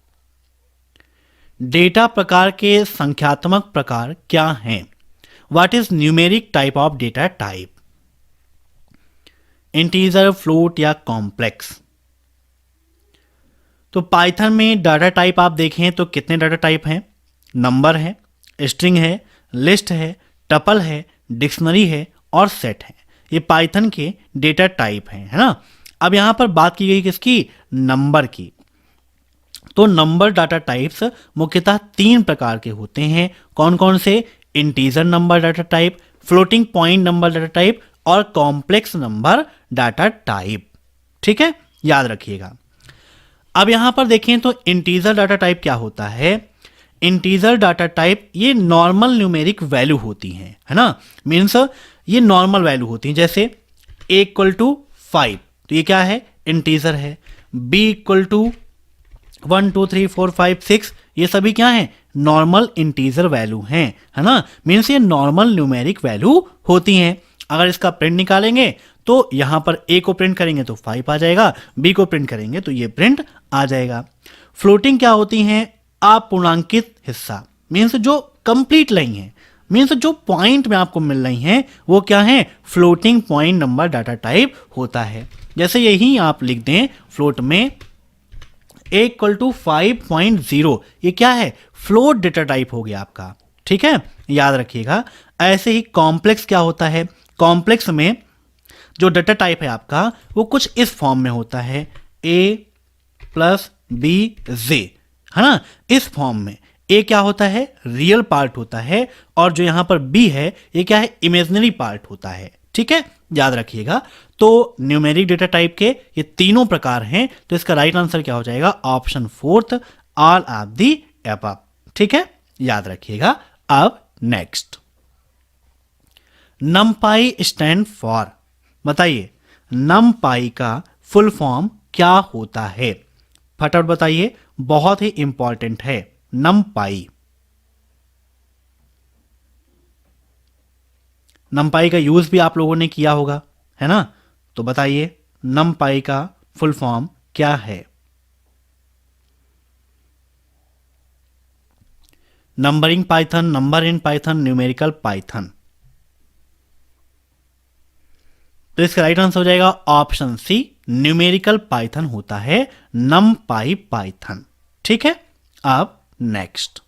डेटा प्रकार के संख्यात्मक प्रकार क्या हैं? What is numeric type of data type? Integer, float या कॉम्प्लेक्स? तो पाइथन में डाटा टाइप आप देखें तो कितने डाटा टाइप हैं? नंबर है, स्ट्रिंग है, लिस्ट है, टपल है, डिक्शनरी है और सेट है। ये पाइथन के डेटा टाइप हैं, है ना। अब यहां पर बात की गई किसकी? नंबर की। तो नंबर डाटा टाइप्स मुख्यतः तीन प्रकार के होते हैं। कौन कौन से? Integer number data type, floating point number data type और कॉम्प्लेक्स नंबर डाटा टाइप। ठीक है, याद रखिएगा। अब यहां पर देखें तो इंटीजर डाटा टाइप क्या होता है? इंटीजर डाटा टाइप ये नॉर्मल न्यूमेरिक वैल्यू होती हैं, है ना। मीन्स ये नॉर्मल वैल्यू होती हैं, जैसे a इक्वल टू 5, तो ये क्या है? इंटीजर है। b इक्वल टू 1 2 3 4 5 6, ये सभी क्या है? नॉर्मल इंटीजर वैल्यू हैं, है ना। मीन्स ये नॉर्मल न्यूमेरिक वैल्यू होती हैं। अगर इसका प्रिंट निकालेंगे तो यहां पर a को प्रिंट करेंगे तो 5 आ जाएगा, b को प्रिंट करेंगे तो ये प्रिंट आ जाएगा। फ्लोटिंग क्या होती हैं? अपूर्णांकित हिस्सा, मीन्स जो कंप्लीट नहीं है, मीन्स जो पॉइंट में आपको मिल रही हैं वो क्या है? Floating point number data type होता है। जैसे यही आप लिख दें फ्लोट में a इक्वल टू 5.0, ये क्या है? फ्लोट डेटा टाइप हो गया आपका। ठीक है, याद रखिएगा। ऐसे ही कॉम्प्लेक्स क्या होता है? कॉम्प्लेक्स में जो डाटा टाइप है आपका वो कुछ इस फॉर्म में होता है, a प्लस बी जे, है ना। इस फॉर्म में a क्या होता है? रियल पार्ट होता है, और जो यहां पर b है ये क्या है? इमेजिनरी पार्ट होता है। ठीक है, याद रखिएगा। तो न्यूमेरिक डेटा टाइप के ये तीनों प्रकार हैं, तो इसका राइट आंसर क्या हो जाएगा? Option 4, all of the above. ठीक है, याद रखिएगा। अब नेक्स्ट, नमपाई स्टैंड फॉर, बताइए नमपाई का फुल फॉर्म क्या होता है? फटाफट बताइए, बहुत ही इंपॉर्टेंट है नमपाई। नमपाई का यूज भी आप लोगों ने किया होगा, है ना। तो बताइए नमपाई का फुल फॉर्म क्या है? Numbering Python, number in Python, numerical Python. तो इसका राइट आंसर हो जाएगा ऑप्शन सी, न्यूमेरिकल पाइथन होता है नमपाई पाइथन। ठीक है, अब नेक्स्ट,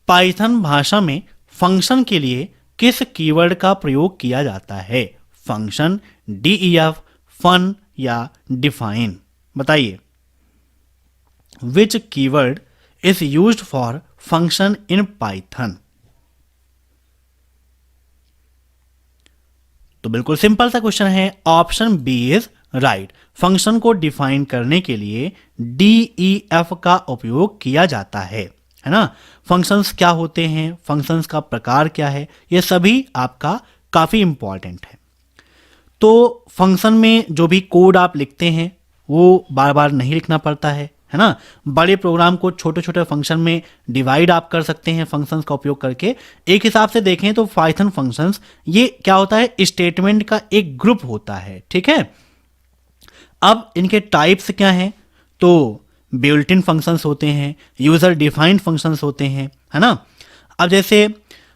पाइथन भाषा में फंक्शन के लिए किस कीवर्ड का प्रयोग किया जाता है? फंक्शन, डीईएफ, फन या डिफाइन? बताइए, which keyword is used for function in Python? तो बिल्कुल सिंपल सा क्वेश्चन है, option B is right, function को डिफाइन करने के लिए DEF का उपयोग किया जाता है ना। फंक्शंस क्या होते हैं, फंक्शंस का प्रकार क्या है, ये सभी आपका काफ़ी इंपॉर्टेंट है। तो फंक्शन में जो भी कोड आप लिखते हैं वो बार बार नहीं लिखना पड़ता है ना। बड़े प्रोग्राम को छोटे छोटे फंक्शन में डिवाइड आप कर सकते हैं फंक्शंस का उपयोग करके। एक हिसाब से देखें तो पाइथन फंक्शंस ये क्या होता है, स्टेटमेंट का एक ग्रुप होता है, ठीक है। अब इनके टाइप्स क्या हैं, तो बिल्ट इन फंक्शंस होते हैं, यूजर डिफाइंड फंक्शंस होते हैं, है ना। अब जैसे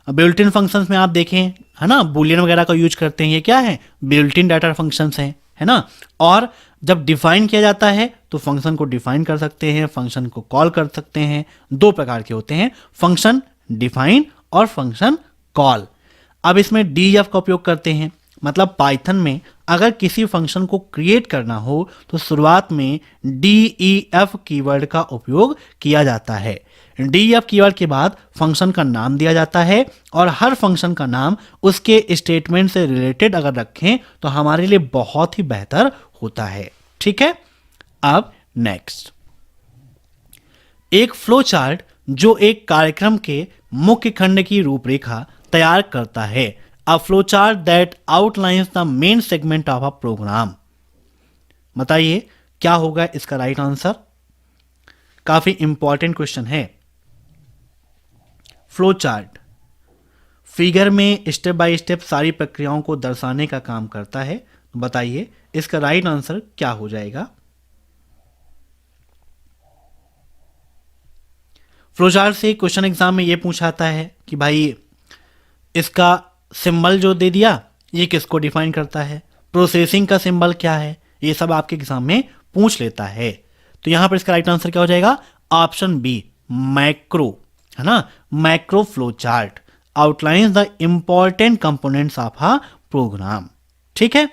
बिल्ट इन फंक्शंस में आप देखें, है ना, बूलियन वगैरह का यूज करते हैं, ये क्या है, बिल्ट इन डाटा फंक्शंस हैं, है ना। और जब डिफाइन किया जाता है तो फंक्शन को डिफाइन कर सकते हैं, फंक्शन को कॉल कर सकते हैं। दो प्रकार के होते हैं, फंक्शन डिफाइन और फंक्शन कॉल। अब इसमें DEF का उपयोग करते हैं, मतलब पाइथन में अगर किसी फंक्शन को क्रिएट करना हो तो शुरुआत में DEF कीवर्ड का उपयोग किया जाता है। DEF कीवर्ड के बाद फंक्शन का नाम दिया जाता है और हर फंक्शन का नाम उसके स्टेटमेंट से रिलेटेड अगर रखें तो हमारे लिए बहुत ही बेहतर होता है, ठीक है। अब नेक्स्ट, एक फ्लो चार्ट जो एक कार्यक्रम के मुख्य खंड की रूपरेखा तैयार करता है। A flow chart that outlines the main segment of a program. बताइए क्या होगा इसका राइट आंसर। काफी इंपॉर्टेंट क्वेश्चन है। फ्लो चार्ट फिगर में स्टेप बाय स्टेप सारी प्रक्रियाओं को दर्शाने का काम करता है। तो बताइए इसका राइट आंसर क्या हो जाएगा। फ्लो चार्ट से क्वेश्चन एग्जाम में ये पूछाता है कि भाई इसका सिंबल जो दे दिया ये किसको डिफाइन करता है, प्रोसेसिंग का सिंबल क्या है, ये सब आपके एग्जाम में पूछ लेता है। तो यहां पर इसका राइट आंसर क्या हो जाएगा, ऑप्शन बी, मैक्रो, है ना। Macro flow chart outlines the important components of a program, ठीक है।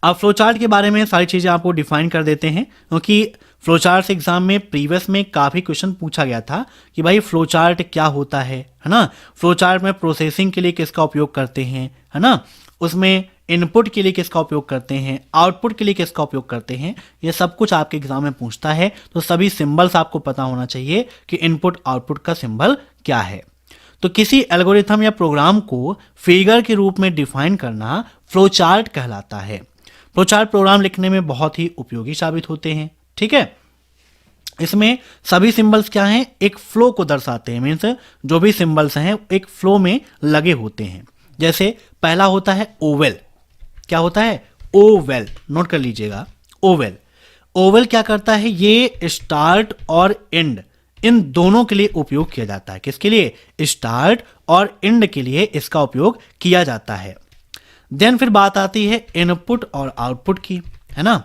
अब फ्लो चार्ट के बारे में सारी चीजें आपको डिफाइन कर देते हैं, क्योंकि फ्लो चार्ट एग्जाम में प्रीवियस में काफी क्वेश्चन पूछा गया था कि भाई फ्लो चार्ट क्या होता है ना। फ्लो चार्ट में प्रोसेसिंग के लिए किसका उपयोग करते हैं, है ना, उसमें इनपुट के लिए किसका उपयोग करते हैं, आउटपुट के लिए किसका उपयोग करते हैं, ये सब कुछ आपके एग्जाम में पूछता है। तो सभी सिंबल्स आपको पता होना चाहिए कि इनपुट आउटपुट का सिंबल क्या है। तो किसी एल्गोरिथम या प्रोग्राम को फिगर के रूप में डिफाइन करना फ्लो चार्ट कहलाता है। फ्लो चार्ट प्रोग्राम लिखने में बहुत ही उपयोगी साबित होते हैं, ठीक है। इसमें सभी सिंबल्स क्या हैं, एक फ्लो को दर्शाते हैं, मीन्स जो भी सिंबल्स हैं एक फ्लो में लगे होते हैं। जैसे पहला होता है ओवेल, क्या होता है, ओवेल, नोट कर लीजिएगा, ओवेल। ओवेल क्या करता है, ये स्टार्ट और एंड इन दोनों के लिए उपयोग किया जाता है। किसके लिए, स्टार्ट और एंड के लिए इसका उपयोग किया जाता है। देन फिर बात आती है इनपुट और आउटपुट की, है ना।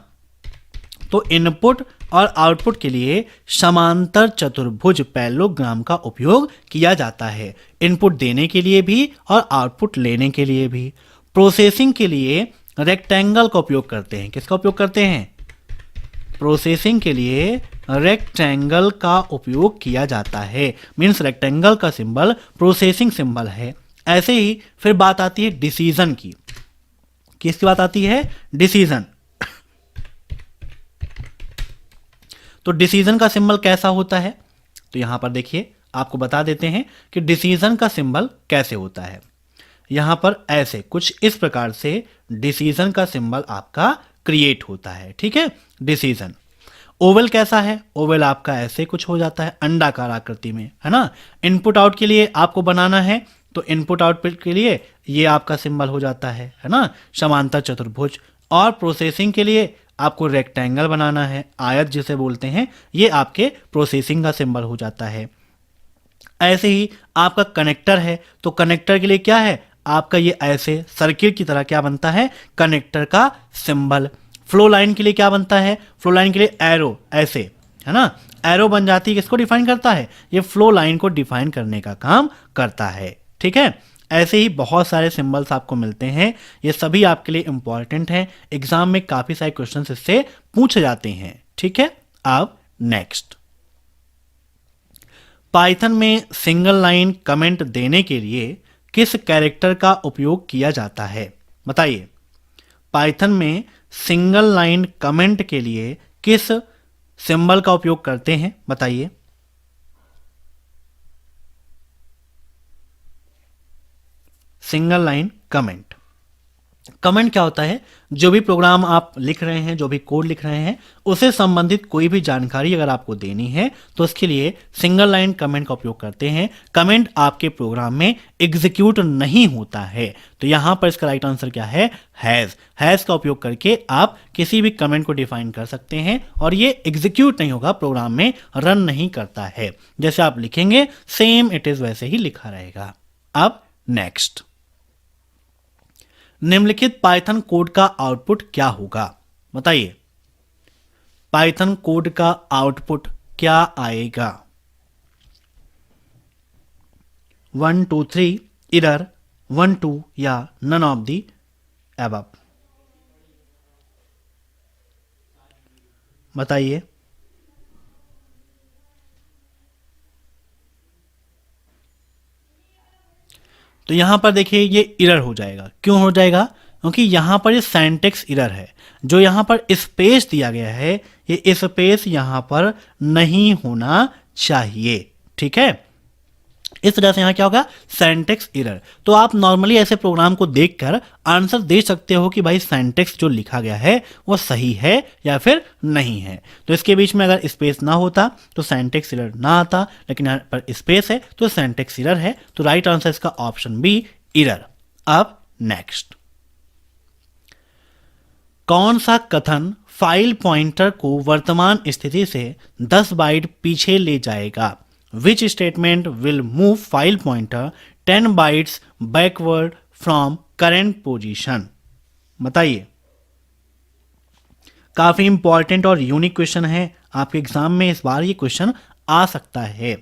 तो इनपुट और आउटपुट के लिए समांतर चतुर्भुज पैरेललोग्राम का उपयोग किया जाता है, इनपुट देने के लिए भी और आउटपुट लेने के लिए भी। प्रोसेसिंग के लिए रेक्टेंगल का उपयोग करते हैं, किसका उपयोग करते हैं, प्रोसेसिंग के लिए रेक्टेंगल का उपयोग किया जाता है, मीन्स रेक्टेंगल का सिंबल प्रोसेसिंग सिंबल है। ऐसे ही फिर बात आती है डिसीजन की, किसकी बात आती है, डिसीजन। तो डिसीजन का सिंबल कैसा होता है, तो यहां पर देखिए आपको बता देते हैं कि डिसीजन का सिंबल कैसे होता है। यहां पर ऐसे कुछ इस प्रकार से डिसीजन का सिंबल आपका क्रिएट होता है, ठीक है, डिसीजन। ओवल कैसा है, ओवल आपका ऐसे कुछ हो जाता है अंडाकार आकृति में, है ना। इनपुट आउट के लिए आपको बनाना है तो इनपुट आउटपुट के लिए ये आपका सिंबल हो जाता है ना, समांतर चतुर्भुज। और प्रोसेसिंग के लिए आपको रेक्टेंगल बनाना है, आयत जिसे बोलते हैं, ये आपके प्रोसेसिंग का सिंबल हो जाता है। ऐसे ही आपका कनेक्टर है तो कनेक्टर के लिए क्या है, आपका ये ऐसे सर्किट की तरह क्या बनता है, कनेक्टर का सिंबल। फ्लो लाइन के लिए क्या बनता है, फ्लो लाइन के लिए एरो, ऐसे, है ना, एरो बन जाती है, किसको डिफाइन करता है, ये फ्लो लाइन को डिफाइन करने का काम करता है, ठीक है। ऐसे ही बहुत सारे सिंबल्स आपको मिलते हैं, ये सभी आपके लिए इंपॉर्टेंट हैं, एग्जाम में काफी सारे क्वेश्चंस इससे पूछे जाते हैं, ठीक है। अब नेक्स्ट, पाइथन में सिंगल लाइन कमेंट देने के लिए किस कैरेक्टर का उपयोग किया जाता है, बताइए। पाइथन में सिंगल लाइन कमेंट के लिए किस सिंबल का उपयोग करते हैं, बताइए। Single line comment. कमेंट क्या होता है? जो भी प्रोग्राम आप लिख रहे हैं, जो भी कोड लिख रहे हैं, उससे संबंधित कोई भी जानकारी अगर आपको देनी है तो उसके लिए सिंगल लाइन कमेंट का उपयोग करते हैं। कमेंट आपके प्रोग्राम में एग्जीक्यूट नहीं होता है, तो यहां पर इसका राइट आंसर क्या है? हैज। हैज का उपयोग करके आप किसी भी कमेंट को डिफाइन कर सकते हैं और ये एग्जीक्यूट नहीं होगा, प्रोग्राम में रन नहीं करता है। जैसे आप लिखेंगे सेम इट इज वैसे ही लिखा रहेगा। अब नेक्स्ट, निम्नलिखित पाइथन कोड का आउटपुट क्या होगा, बताइए। पाइथन कोड का आउटपुट क्या आएगा? 1 2 3 एरर, 1 2 या नन ऑफ द अबव, बताइए। तो यहां पर देखिए ये एरर हो जाएगा। क्यों हो जाएगा? क्योंकि यहां पर ये सिंटैक्स एरर है। जो यहां पर स्पेस दिया गया है, ये स्पेस यहां पर नहीं होना चाहिए, ठीक है। इस वजह से यहां क्या होगा? Syntax error. तो आप नॉर्मली ऐसे प्रोग्राम को देखकर आंसर दे सकते हो कि भाई सिंटैक्स जो लिखा गया है वो सही है या फिर नहीं है। तो इसके बीच में अगर स्पेस ना होता तो सिंटैक्स एरर ना आता, लेकिन यहां पर स्पेस है तो सिंटैक्स एरर है। तो राइट आंसर इसका ऑप्शन बी, एरर। अब नेक्स्ट, कौन सा कथन फाइल पॉइंटर को वर्तमान स्थिति से 10 बाइट पीछे ले जाएगा? Which statement will move file pointer 10 bytes backward from current position? बताइए। काफी इंपॉर्टेंट और यूनिक क्वेश्चन है, आपके एग्जाम में इस बार ये क्वेश्चन आ सकता है।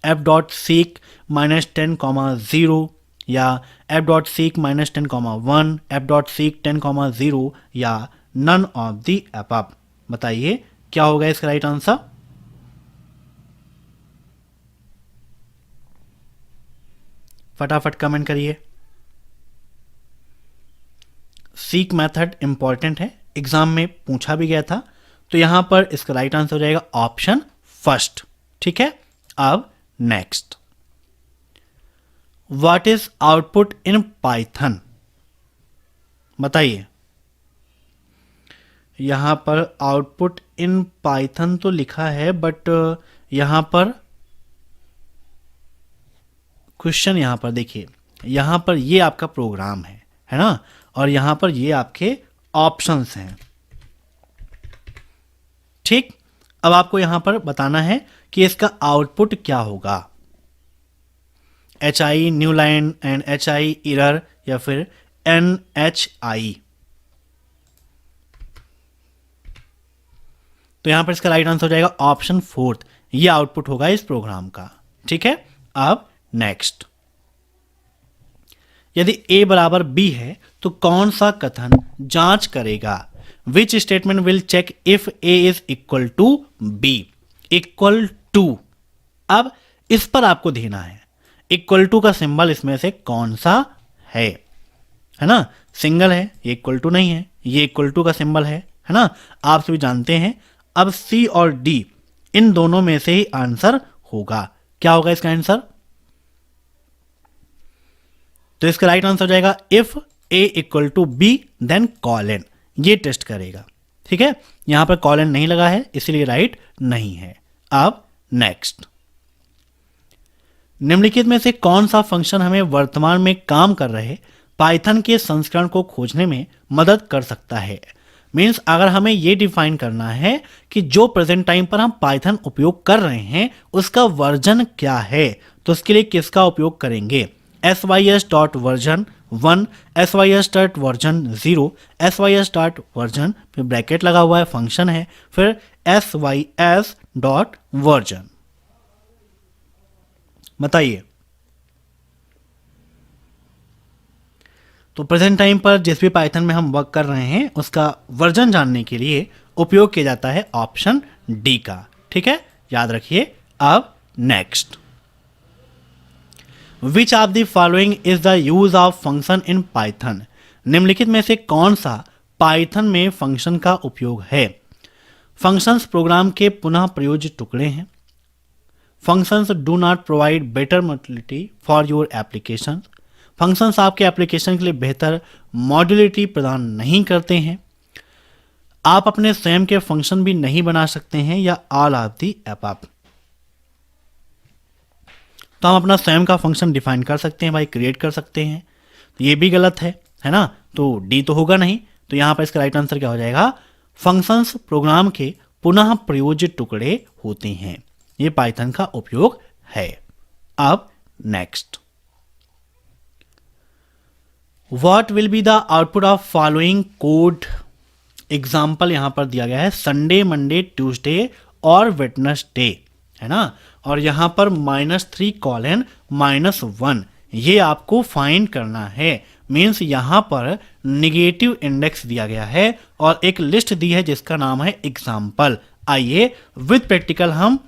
f.seek -10,0 या f.seek -10,1, f.seek 10,0 या none of the above, बताइए क्या होगा इसका राइट आंसर? फटाफट कमेंट करिए। सीक मेथड इंपॉर्टेंट है, एग्जाम में पूछा भी गया था, तो यहां पर इसका राइट आंसर हो जाएगा ऑप्शन फर्स्ट, ठीक है। अब next, what is output in Python, बताइए। यहां पर आउटपुट इन पाइथन तो लिखा है, बट यहां पर क्वेश्चन, यहां पर देखिए, यहां पर ये आपका प्रोग्राम है ना, और यहां पर ये आपके ऑप्शंस हैं, ठीक। अब आपको यहां पर बताना है कि इसका आउटपुट क्या होगा, HI new line and HI error या फिर NHI। तो यहां पर इसका राइट आंसर हो जाएगा ऑप्शन फोर्थ, ये आउटपुट होगा इस प्रोग्राम का, ठीक है। अब नेक्स्ट, यदि a बराबर b है तो कौन सा कथन जांच करेगा? Which statement will check if a is equal to b? Equal to, अब इस पर आपको देना है इक्वल टू का सिंबल इसमें से कौन सा है ना। सिंगल है, ये इक्वल टू नहीं है, ये इक्वल टू का सिंबल है ना, आप सभी जानते हैं। अब c और d इन दोनों में से ही आंसर होगा। क्या होगा इसका आंसर? तो इसका राइट आंसर हो जाएगा if a equal to b then colon, ये टेस्ट करेगा, ठीक है। यहां पर कॉलन नहीं लगा है इसलिए राइट नहीं है। अब नेक्स्ट, निम्नलिखित में से कौन सा फंक्शन हमें वर्तमान में काम कर रहे पाइथन के संस्करण को खोजने में मदद कर सकता है? मीन्स अगर हमें ये डिफाइन करना है कि जो प्रेजेंट टाइम पर हम पाइथन उपयोग कर रहे हैं उसका वर्जन क्या है, तो उसके लिए किसका उपयोग करेंगे? sys.version 1, sys.version 0, sys.version, फिर ब्रैकेट लगा हुआ है, फंक्शन है, फिर sys.version, बताइए। तो प्रेजेंट टाइम पर जिस भी पाइथन में हम वर्क कर रहे हैं उसका वर्जन जानने के लिए उपयोग किया जाता है ऑप्शन डी का, ठीक है, याद रखिए। अब next, which of the following is the use of function in Python? निम्नलिखित में से कौन सा पाइथन में फंक्शन का उपयोग है। फंक्शंस प्रोग्राम के पुनः प्रयोज्य टुकड़े हैं। Functions do not provide better modularity for your application. फंक्शंस आपके एप्लीकेशन के लिए बेहतर मॉड्यूलिटी प्रदान नहीं करते हैं। आप अपने स्वयं के फंक्शन भी नहीं बना सकते हैं या ऑल ऑफ दी अबव। तो हम अपना स्वयं का फंक्शन डिफाइन कर सकते हैं भाई, क्रिएट कर सकते हैं। तो ये भी गलत है ना, तो डी तो होगा नहीं। तो यहाँ पर इसका राइट आंसर क्या हो जाएगा, फंक्शंस प्रोग्राम के पुनः प्रयोज्य टुकड़े होते हैं। ये पाइथन का उपयोग है। अब next, what will be the output of following code. Example यहां पर दिया गया है संडे, मंडे, ट्यूसडे और वेडनेसडे, है ना। और यहां पर -3 -1 ये आपको फाइंड करना है। मीन्स यहां पर निगेटिव इंडेक्स दिया गया है और एक लिस्ट दी है जिसका नाम है एग्जाम्पल। आइए विद प्रैक्टिकल हम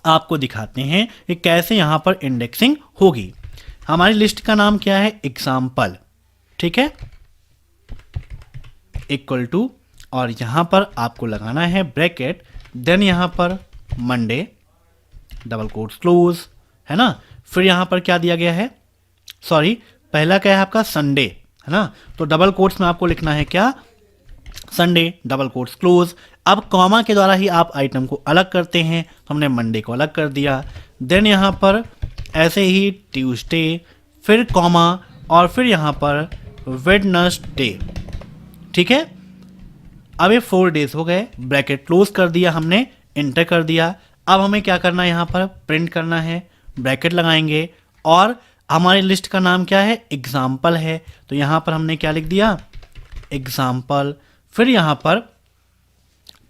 आपको दिखाते हैं कि कैसे यहां पर इंडेक्सिंग होगी। हमारी लिस्ट का नाम क्या है, एग्जाम्पल, ठीक है, इक्वल टू, और यहां पर आपको लगाना है ब्रैकेट, देन यहां पर मंडे डबल कोट्स क्लोज, है ना। फिर यहां पर क्या दिया गया है, सॉरी पहला क्या है आपका संडे, है ना। तो डबल कोट्स में आपको लिखना है क्या, संडे डबल कोट्स क्लोज। अब कॉमा के द्वारा ही आप आइटम को अलग करते हैं, तो हमने मंडे को अलग कर दिया। देन यहाँ पर ऐसे ही ट्यूसडे, फिर कॉमा, और फिर यहाँ पर वेडनेसडे, ठीक है। अब ये 4 डेज हो गए, ब्रैकेट क्लोज कर दिया हमने, इंटर कर दिया। अब हमें क्या करना है, यहाँ पर प्रिंट करना है, ब्रैकेट लगाएंगे, और हमारी लिस्ट का नाम क्या है, एग्जाम्पल है। तो यहाँ पर हमने क्या लिख दिया, एग्जाम्पल। फिर यहाँ पर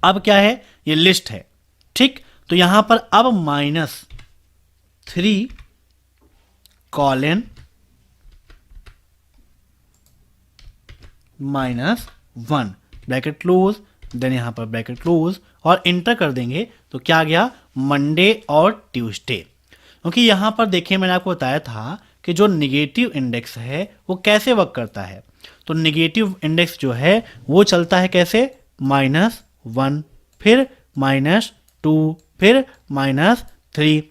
अब क्या है, ये लिस्ट है, ठीक। तो यहाँ पर अब -3 -1 ब्रैकेट क्लोज, देन यहाँ पर ब्रैकेट क्लोज और इंटर कर देंगे। तो क्या गया, मंडे और ट्यूसडे। क्योंकि यहाँ पर देखिए मैंने आपको बताया था कि जो निगेटिव इंडेक्स है वो कैसे वर्क करता है। तो निगेटिव इंडेक्स जो है वो चलता है कैसे, -1, फिर -2, फिर -3।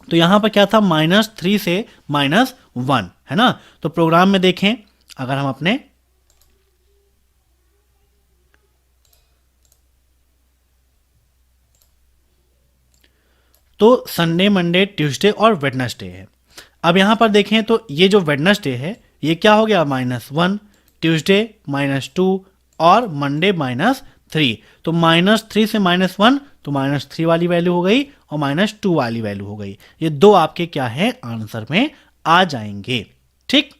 तो यहाँ पर क्या था, -3 से -1, है ना। तो प्रोग्राम में देखें, अगर हम अपने तो संडे, मंडे, ट्यूसडे और वेडनेसडे है। अब यहाँ पर देखें तो ये जो वेडनेसडे है ये क्या हो गया, -1, ट्यूसडे -2 और मंडे -3। तो -3 से -1 तो -3 वाली वैल्यू हो गई और -2 वाली वैल्यू हो गई। ये दो आपके क्या है, आंसर में आ जाएंगे, ठीक।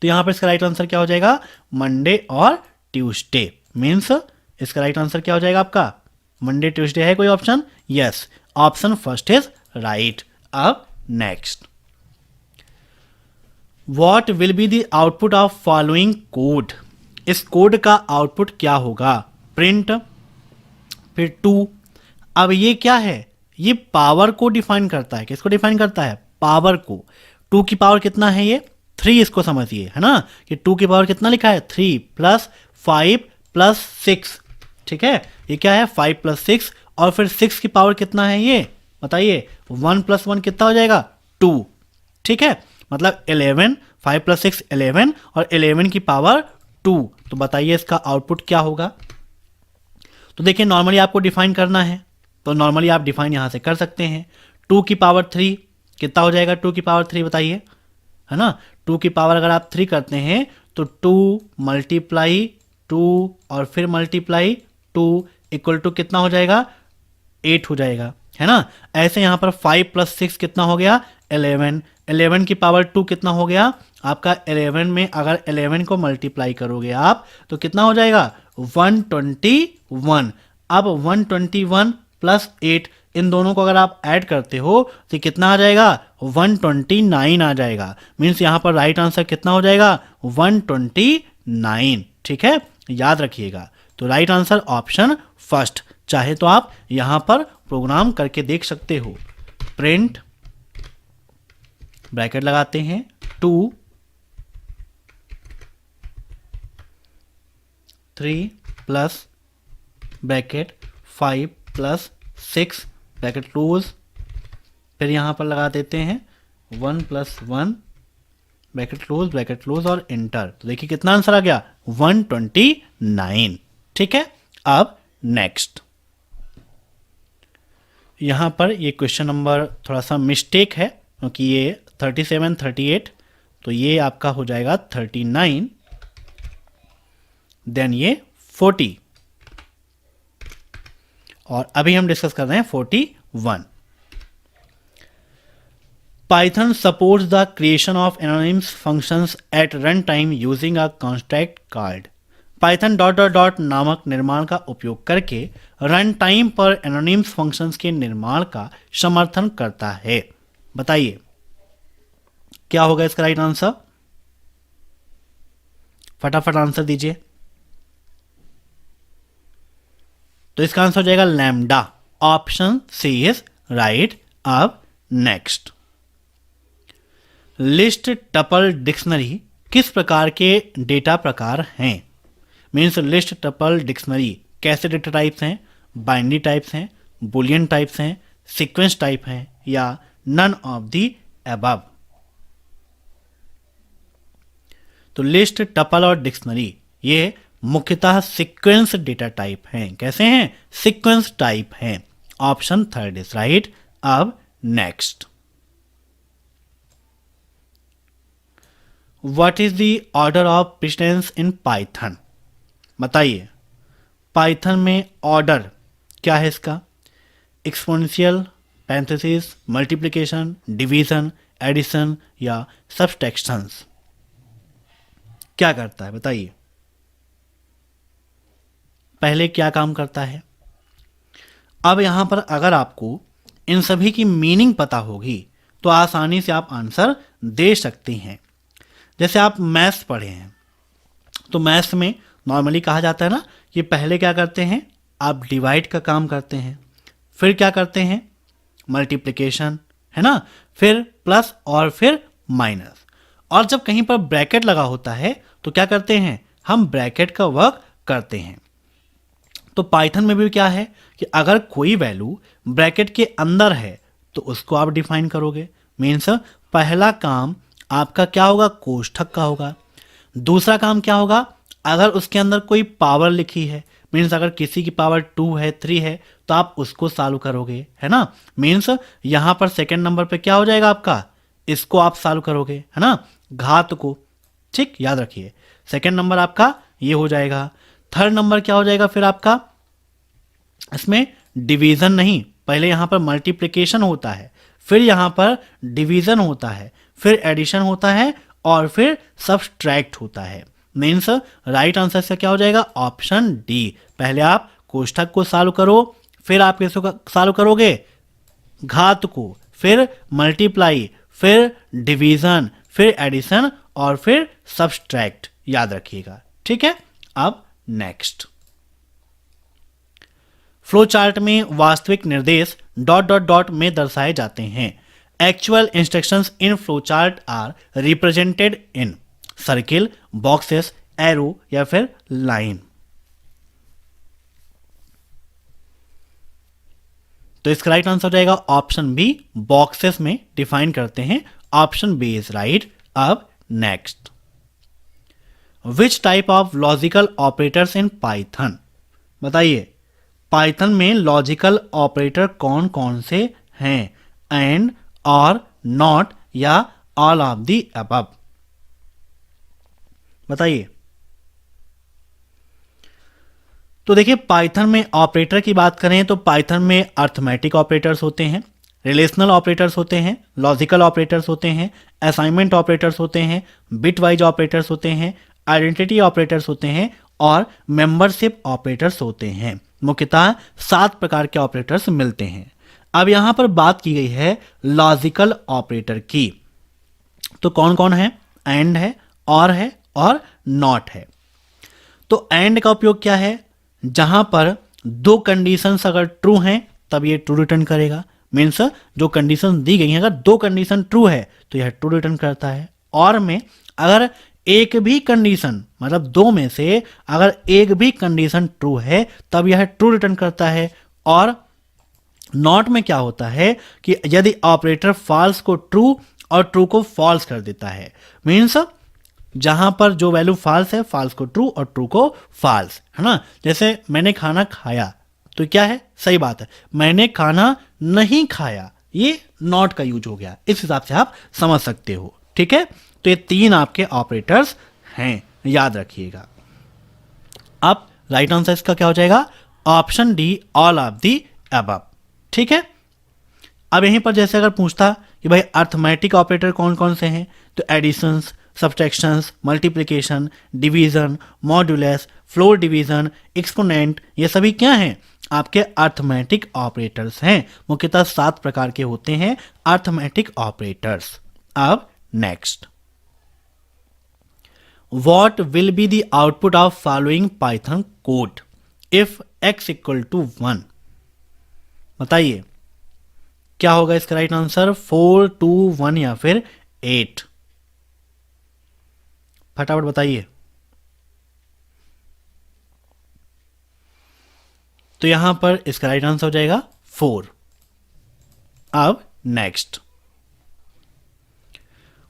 तो यहाँ पर इसका राइट आंसर क्या हो जाएगा, मंडे और ट्यूसडे। मीन्स इसका राइट आंसर क्या हो जाएगा आपका, मंडे ट्यूसडे है कोई option, yes, option first is right. अब next, what will be the output of following code. इस कोड का आउटपुट क्या होगा, प्रिंट, फिर 2। अब ये क्या है, ये पावर को डिफाइन करता है। किसको डिफाइन करता है, पावर को। 2 की पावर कितना है, ये 3, इसको समझिए, है ना, कि 2 की पावर कितना लिखा है, 3 + 5 + 6, ठीक है। ये क्या है, 5 + 6, और फिर 6 की पावर कितना है, ये बताइए, 1 + 1 कितना हो जाएगा, 2, ठीक है। मतलब 11, 5 + 6 11, और 11 की पावर 2। तो बताइए इसका आउटपुट क्या होगा। तो देखिए नॉर्मली आपको डिफाइन करना है, तो नॉर्मली आप डिफाइन यहाँ से कर सकते हैं। 2 की पावर 3 कितना हो जाएगा, 2 की पावर 3 बताइए, है ना। 2 की पावर अगर आप 3 करते हैं तो 2 × 2 और फिर × 2 इक्वल टू कितना हो जाएगा, 8 हो जाएगा, है ना। ऐसे यहाँ पर 5 + 6 कितना हो गया, 11। 11 की पावर 2 कितना हो गया आपका, 11 में अगर 11 को मल्टीप्लाई करोगे आप तो कितना हो जाएगा, 121। अब 121 + 8, इन दोनों को अगर आप ऐड करते हो तो कितना आ जाएगा, 129 आ जाएगा। मीन्स यहाँ पर राइट आंसर कितना हो जाएगा, 129, ठीक है, याद रखिएगा। तो राइट आंसर ऑप्शन फर्स्ट। चाहे तो आप यहाँ पर प्रोग्राम करके देख सकते हो। प्रिंट, ब्रैकेट लगाते हैं, 2 3 plus bracket 5 plus 6 bracket close, फिर यहाँ पर लगा देते हैं 1 प्लस 1 ब्रैकेट क्लोज और इंटर। तो देखिए कितना आंसर आ गया 129। ठीक है, अब नेक्स्ट यहाँ पर ये क्वेश्चन नंबर थोड़ा सा मिस्टेक है क्योंकि ये 37 38, तो ये आपका हो जाएगा 39, देन ये 40, और अभी हम डिस्कस कर रहे हैं 41। Python supports the creation of anonymous functions at runtime using a construct called Python ... नामक निर्माण का उपयोग करके रन टाइम पर एनोनिम्स फंक्शंस के निर्माण का समर्थन करता है। बताइए क्या होगा इसका राइट आंसर, फटाफट आंसर दीजिए। तो इसका आंसर हो जाएगा lambda, option C is right. अब नेक्स्ट, लिस्ट टपल डिक्शनरी किस प्रकार के डेटा प्रकार हैं? मीन्स लिस्ट टपल डिक्शनरी कैसे डेटा टाइप्स हैं? बाइनरी टाइप्स हैं, बुलियन टाइप्स हैं, सीक्वेंस टाइप हैं, या नन ऑफ दी अबव? तो लिस्ट टपल और डिक्शनरी ये मुख्यतः सीक्वेंस डेटा टाइप हैं। कैसे हैं? सीक्वेंस टाइप हैं। Option third is right. अब next, what is the order of precedence in Python? बताइए पाइथन में ऑर्डर क्या है इसका? Exponential, parenthesis, multiplication, division, addition या सब्सट्रैक्शंस? क्या करता है बताइए, पहले क्या काम करता है? अब यहां पर अगर आपको इन सभी की मीनिंग पता होगी तो आसानी से आप आंसर दे सकते हैं। जैसे आप मैथ्स पढ़े हैं तो मैथ्स में नॉर्मली कहा जाता है ना कि पहले क्या करते हैं, आप डिवाइड का काम करते हैं, फिर क्या करते हैं, मल्टीप्लिकेशन, है ना, फिर प्लस और फिर माइनस, और जब कहीं पर ब्रैकेट लगा होता है तो क्या करते हैं, हम ब्रैकेट का वर्क करते हैं। तो पाइथन में भी क्या है कि अगर कोई वैल्यू ब्रैकेट के अंदर है तो उसको आप डिफाइन करोगे। मीन्स पहला काम आपका क्या होगा, कोष्ठक का होगा। दूसरा काम क्या होगा, अगर उसके अंदर कोई पावर लिखी है, मीन्स अगर किसी की पावर 2 है 3 है तो आप उसको सॉल्व करोगे, है ना। मीन्स यहां पर सेकंड नंबर पे क्या हो जाएगा आपका, इसको आप सॉल्व करोगे, है ना, घात को। ठीक, याद रखिए सेकंड नंबर आपका ये हो जाएगा। थर्ड नंबर क्या हो जाएगा फिर आपका, इसमें डिवीजन नहीं, पहले यहां पर मल्टीप्लिकेशन होता है, फिर यहां पर डिवीजन होता है, फिर एडिशन होता है और फिर सब्सट्रैक्ट होता है। मीन्स राइट आंसर से क्या हो जाएगा, ऑप्शन डी। पहले आप कोष्ठक को सॉल्व करो, फिर आप किसको सॉल्व करोगे, घात को, फिर मल्टीप्लाई, फिर डिवीजन, फिर एडिशन और फिर सब्सट्रैक्ट। याद रखिएगा, ठीक है। अब नेक्स्ट, फ्लो चार्ट में वास्तविक निर्देश ... में दर्शाए जाते हैं। Actual instructions in flow chart are represented in circle, boxes, arrow या फिर लाइन। तो इसका राइट आंसर हो जाएगा ऑप्शन बी, बॉक्सेस में डिफाइन करते हैं। Option B is right. अब next, which type of logical operators in Python? बताइए पाइथन में लॉजिकल ऑपरेटर कौन कौन से हैं? एंड, और, नॉट या ऑल ऑफ दी अबव? बताइए। तो देखिए पाइथन में ऑपरेटर की बात करें तो पाइथन में अर्थमेटिक ऑपरेटर्स होते हैं, रिलेशनल ऑपरेटर्स होते हैं, लॉजिकल ऑपरेटर्स होते हैं, असाइनमेंट ऑपरेटर्स होते हैं, बिट वाइज ऑपरेटर्स होते हैं, आइडेंटिटी ऑपरेटर्स होते हैं और मेंबरशिप ऑपरेटर्स होते हैं। मुख्यतः 7 प्रकार के ऑपरेटर्स मिलते हैं। अब यहां पर बात की गई है लॉजिकल ऑपरेटर की, तो कौन कौन है? एंड है, और नॉट है। तो एंड का उपयोग क्या है? जहां पर 2 कंडीशंस अगर ट्रू हैं तब ये ट्रू रिटर्न करेगा। मीन्स जो कंडीशन दी गई है, अगर 2 कंडीशन ट्रू है तो यह ट्रू रिटर्न करता है। और में अगर एक भी कंडीशन, मतलब दो में से अगर एक भी कंडीशन ट्रू है तब यह ट्रू रिटर्न करता है। और नॉट में क्या होता है कि यदि ऑपरेटर फॉल्स को ट्रू और ट्रू को फॉल्स कर देता है, मीन्स जहां पर जो वैल्यू फॉल्स है फॉल्स को ट्रू और ट्रू को फॉल्स, है ना। जैसे मैंने खाना खाया तो क्या है, सही बात है। मैंने खाना नहीं खाया, ये नॉट का यूज हो गया। इस हिसाब से आप समझ सकते हो, ठीक है। तो ये तीन आपके ऑपरेटर्स हैं, याद रखिएगा। अब राइट आंसर इसका क्या हो जाएगा, option D, all of the above, ठीक है। अब यहीं पर जैसे अगर पूछता कि भाई अर्थमेटिक ऑपरेटर कौन कौन से हैं, तो additions, subtractions, multiplication, division, modulus, floor division, exponent, ये सभी क्या हैं, आपके अर्थमेटिक ऑपरेटर्स हैं। मुख्यतः 7 प्रकार के होते हैं अर्थमेटिक ऑपरेटर्स। अब next, what will be the output of following Python code if x equal to 1। बताइए क्या होगा इसका राइट आंसर, 4, 2, 1 या फिर 8। फटाफट बताइए। तो यहां पर इसका राइट आंसर हो जाएगा 4। अब next,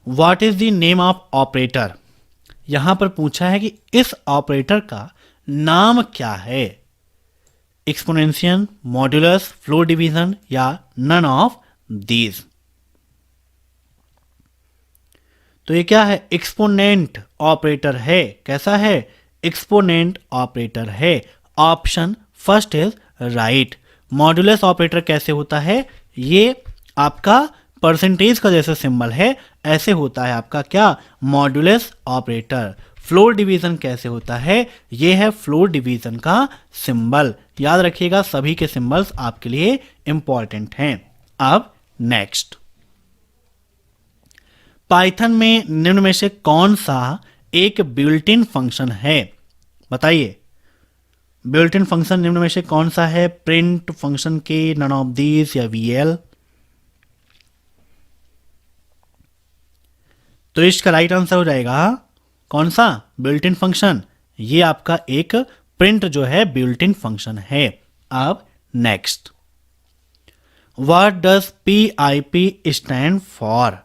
what is the name of operator. यहां पर पूछा है कि इस ऑपरेटर का नाम क्या है, एक्सपोनेंशियल, मॉड्यूलस, फ्लोर डिवीजन या नन ऑफ दीज। तो ये क्या है, एक्सपोनेंट ऑपरेटर है। कैसा है, एक्सपोनेंट ऑपरेटर है। Option first is right. Modulus operator कैसे होता है, ये आपका परसेंटेज का जैसे सिंबल है ऐसे होता है आपका क्या, मॉड्यूलस ऑपरेटर। फ्लोर डिवीजन कैसे होता है, ये है फ्लोर डिवीजन का सिंबल। याद रखिएगा, सभी के सिंबल्स आपके लिए इंपॉर्टेंट हैं। अब नेक्स्ट, पाइथन में निम्न में से कौन सा एक बिल्ट इन फंक्शन है, बताइए। बिल्ट इन फंक्शन निम्न में से कौन सा है, प्रिंट फंक्शन के, नन ऑफ दीज या वीएल। तो इसका राइट आंसर हो जाएगा कौन सा, बिल्ट इन फंक्शन। ये आपका एक प्रिंट जो है बिल्ट इन फंक्शन है। अब next, what does PIP stand for.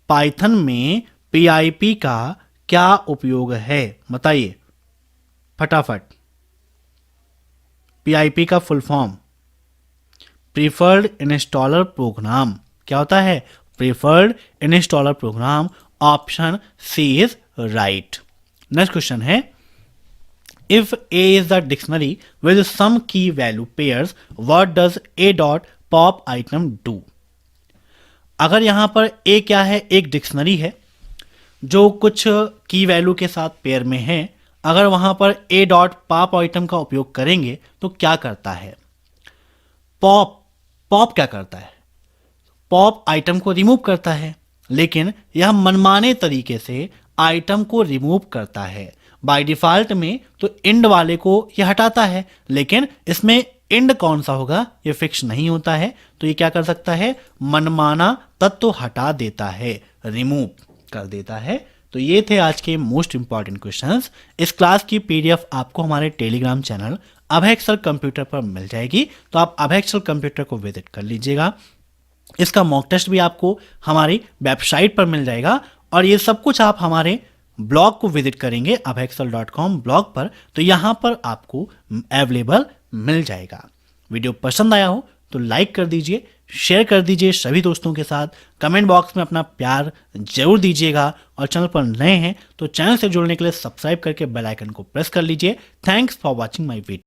Python में PIP का क्या उपयोग है, बताइए फटाफट। PIP का full form preferred installer program. क्या होता है, preferred installer program. Option C is right. Next question है, if A is the dictionary with some key value pairs, what does A dot pop item do. अगर यहां पर A क्या है, एक डिक्शनरी है जो कुछ की वैल्यू के साथ पेयर में है। अगर वहां पर A डॉट पॉप आइटम का उपयोग करेंगे तो क्या करता है, पॉप क्या करता है, पॉप आइटम को रिमूव करता है। लेकिन यह मनमाने तरीके से आइटम को रिमूव करता है। बाय डिफॉल्ट में तो इंड वाले को यह हटाता है, लेकिन इसमें इंड कौन सा होगा ये फिक्स नहीं होता है। तो ये क्या कर सकता है, मनमाना तत्व हटा देता है, रिमूव कर देता है। तो ये थे आज के मोस्ट इंपॉर्टेंट क्वेश्चंस। इस क्लास की PDF आपको हमारे टेलीग्राम चैनल अभय एक्सेल कंप्यूटर पर मिल जाएगी, तो आप अभय एक्सेल कंप्यूटर को विजिट कर लीजिएगा। इसका मॉक टेस्ट भी आपको हमारी वेबसाइट पर मिल जाएगा, और ये सब कुछ आप हमारे ब्लॉग को विजिट करेंगे abhexcel.com ब्लॉग पर, तो यहाँ पर आपको अवेलेबल मिल जाएगा। वीडियो पसंद आया हो तो लाइक कर दीजिए, शेयर कर दीजिए सभी दोस्तों के साथ, कमेंट बॉक्स में अपना प्यार जरूर दीजिएगा, और चैनल पर नए हैं तो चैनल से जुड़ने के लिए सब्सक्राइब करके बेल आइकन को प्रेस कर लीजिए। Thanks for watching my video.